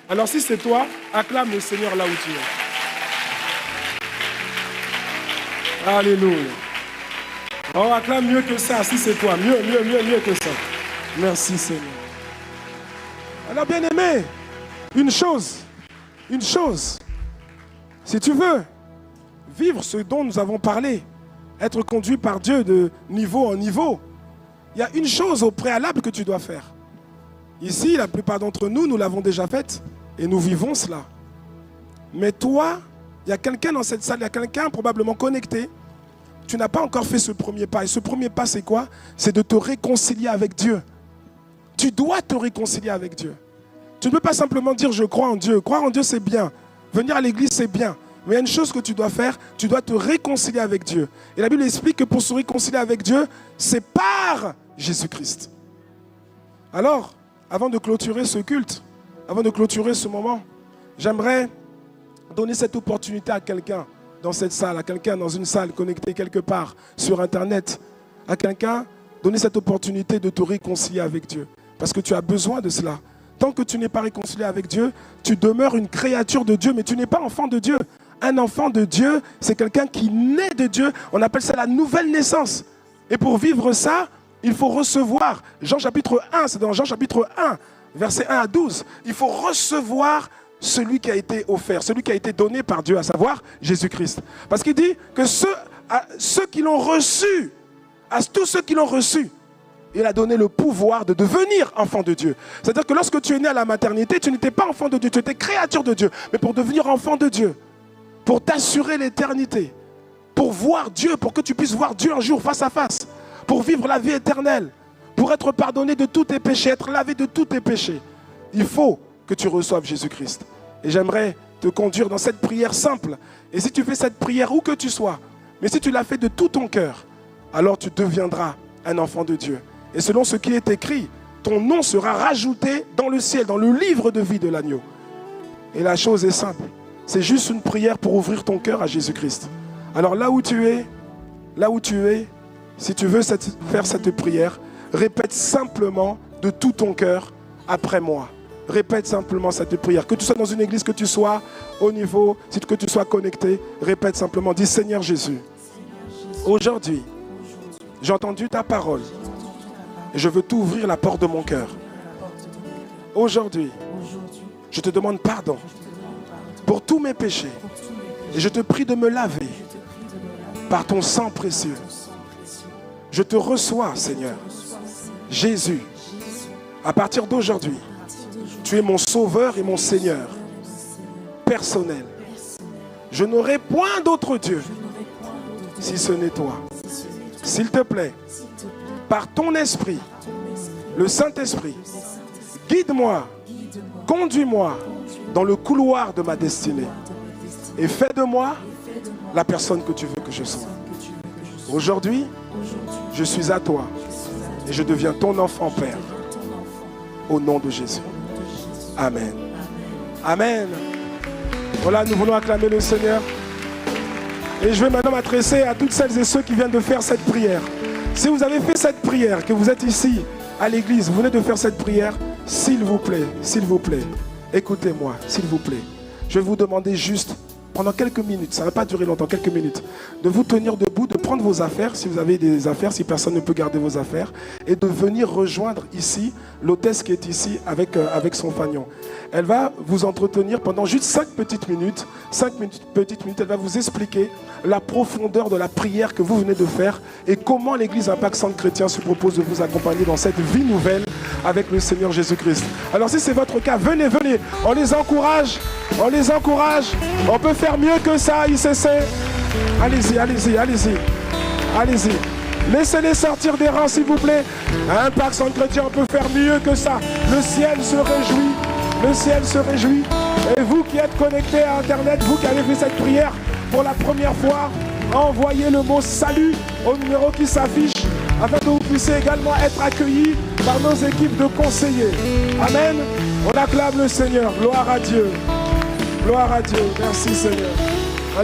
Speaker 3: Alors si c'est toi, acclame le Seigneur là où tu es. Alléluia. Oh, acclame mieux que ça, si c'est toi. Mieux que ça. Merci Seigneur. Alors bien aimé, une chose, si tu veux vivre ce dont nous avons parlé, être conduit par Dieu de niveau en niveau, il y a une chose au préalable que tu dois faire. Ici, la plupart d'entre nous, nous l'avons déjà faite et nous vivons cela. Mais toi, il y a quelqu'un dans cette salle, il y a quelqu'un probablement connecté, tu n'as pas encore fait ce premier pas. Et ce premier pas, c'est quoi? C'est de te réconcilier avec Dieu. Tu dois te réconcilier avec Dieu. Tu ne peux pas simplement dire je crois en Dieu. Croire en Dieu, c'est bien. Venir à l'église, c'est bien. Mais il y a une chose que tu dois faire, tu dois te réconcilier avec Dieu. Et la Bible explique que pour se réconcilier avec Dieu, c'est par Jésus-Christ. Alors, avant de clôturer ce culte, avant de clôturer ce moment, j'aimerais donner cette opportunité à quelqu'un dans cette salle, à quelqu'un dans une salle connectée quelque part sur Internet, à quelqu'un, donner cette opportunité de te réconcilier avec Dieu. Parce que tu as besoin de cela. Tant que tu n'es pas réconcilié avec Dieu, tu demeures une créature de Dieu, mais tu n'es pas enfant de Dieu. Un enfant de Dieu, c'est quelqu'un qui naît de Dieu. On appelle ça la nouvelle naissance. Et pour vivre ça, il faut recevoir. Jean chapitre 1, c'est dans Jean chapitre 1, versets 1 à 12. Il faut recevoir celui qui a été offert, celui qui a été donné par Dieu, à savoir Jésus-Christ. Parce qu'il dit que ceux qui l'ont reçu, à tous ceux qui l'ont reçu, il a donné le pouvoir de devenir enfant de Dieu. C'est-à-dire que lorsque tu es né à la maternité, tu n'étais pas enfant de Dieu, tu étais créature de Dieu. Mais pour devenir enfant de Dieu, pour t'assurer l'éternité, pour voir Dieu, pour que tu puisses voir Dieu un jour face à face, pour vivre la vie éternelle, pour être pardonné de tous tes péchés, être lavé de tous tes péchés, il faut que tu reçoives Jésus-Christ. Et j'aimerais te conduire dans cette prière simple. Et si tu fais cette prière où que tu sois, mais si tu l'as fait de tout ton cœur, alors tu deviendras un enfant de Dieu. Et selon ce qui est écrit, ton nom sera rajouté dans le ciel, dans le livre de vie de l'agneau. Et la chose est simple. C'est juste une prière pour ouvrir ton cœur à Jésus-Christ. Alors là où tu es, si tu veux faire cette prière, répète simplement de tout ton cœur après moi. Répète simplement cette prière. Que tu sois dans une église, que tu sois au niveau, que tu sois connecté, répète simplement. Dis Seigneur Jésus, aujourd'hui, j'ai entendu ta parole et je veux t'ouvrir la porte de mon cœur. Aujourd'hui, je te demande pardon pour tous mes péchés et je te prie de me laver par ton sang précieux. Je te reçois, Seigneur. Jésus, à partir d'aujourd'hui, tu es mon sauveur et mon Seigneur personnel. Je n'aurai point d'autre Dieu si ce n'est toi. S'il te plaît, par ton esprit, le Saint-Esprit, guide-moi, conduis-moi dans le couloir de ma destinée et fais de moi la personne que tu veux que je sois. Aujourd'hui, je suis à toi et je deviens ton enfant, Père, au nom de Jésus. Amen. Amen. Voilà, nous voulons acclamer le Seigneur. Et je vais maintenant m'adresser à toutes celles et ceux qui viennent de faire cette prière. Si vous avez fait cette prière, que vous êtes ici à l'église, vous venez de faire cette prière, s'il vous plaît, écoutez-moi, s'il vous plaît. Je vais vous demander juste, pendant quelques minutes, ça ne va pas durer longtemps, quelques minutes, de vous tenir debout, de prendre vos affaires, si vous avez des affaires, si personne ne peut garder vos affaires, et de venir rejoindre ici l'hôtesse qui est ici avec son fanion. Elle va vous entretenir pendant juste 5 petites minutes, elle va vous expliquer la profondeur de la prière que vous venez de faire et comment l'église Impact Centre Chrétien se propose de vous accompagner dans cette vie nouvelle avec le Seigneur Jésus-Christ. Alors si c'est votre cas, venez, on les encourage, on peut faire mieux que ça, ICC. Allez-y. Laissez-les sortir des rangs, s'il vous plaît. À Impact Centre Chrétien, on peut faire mieux que ça. Le ciel se réjouit. Et vous qui êtes connectés à Internet, vous qui avez fait cette prière pour la première fois, envoyez le mot salut au numéro qui s'affiche afin que vous puissiez également être accueillis par nos équipes de conseillers. Amen. On acclame le Seigneur. Gloire à Dieu. Merci Seigneur.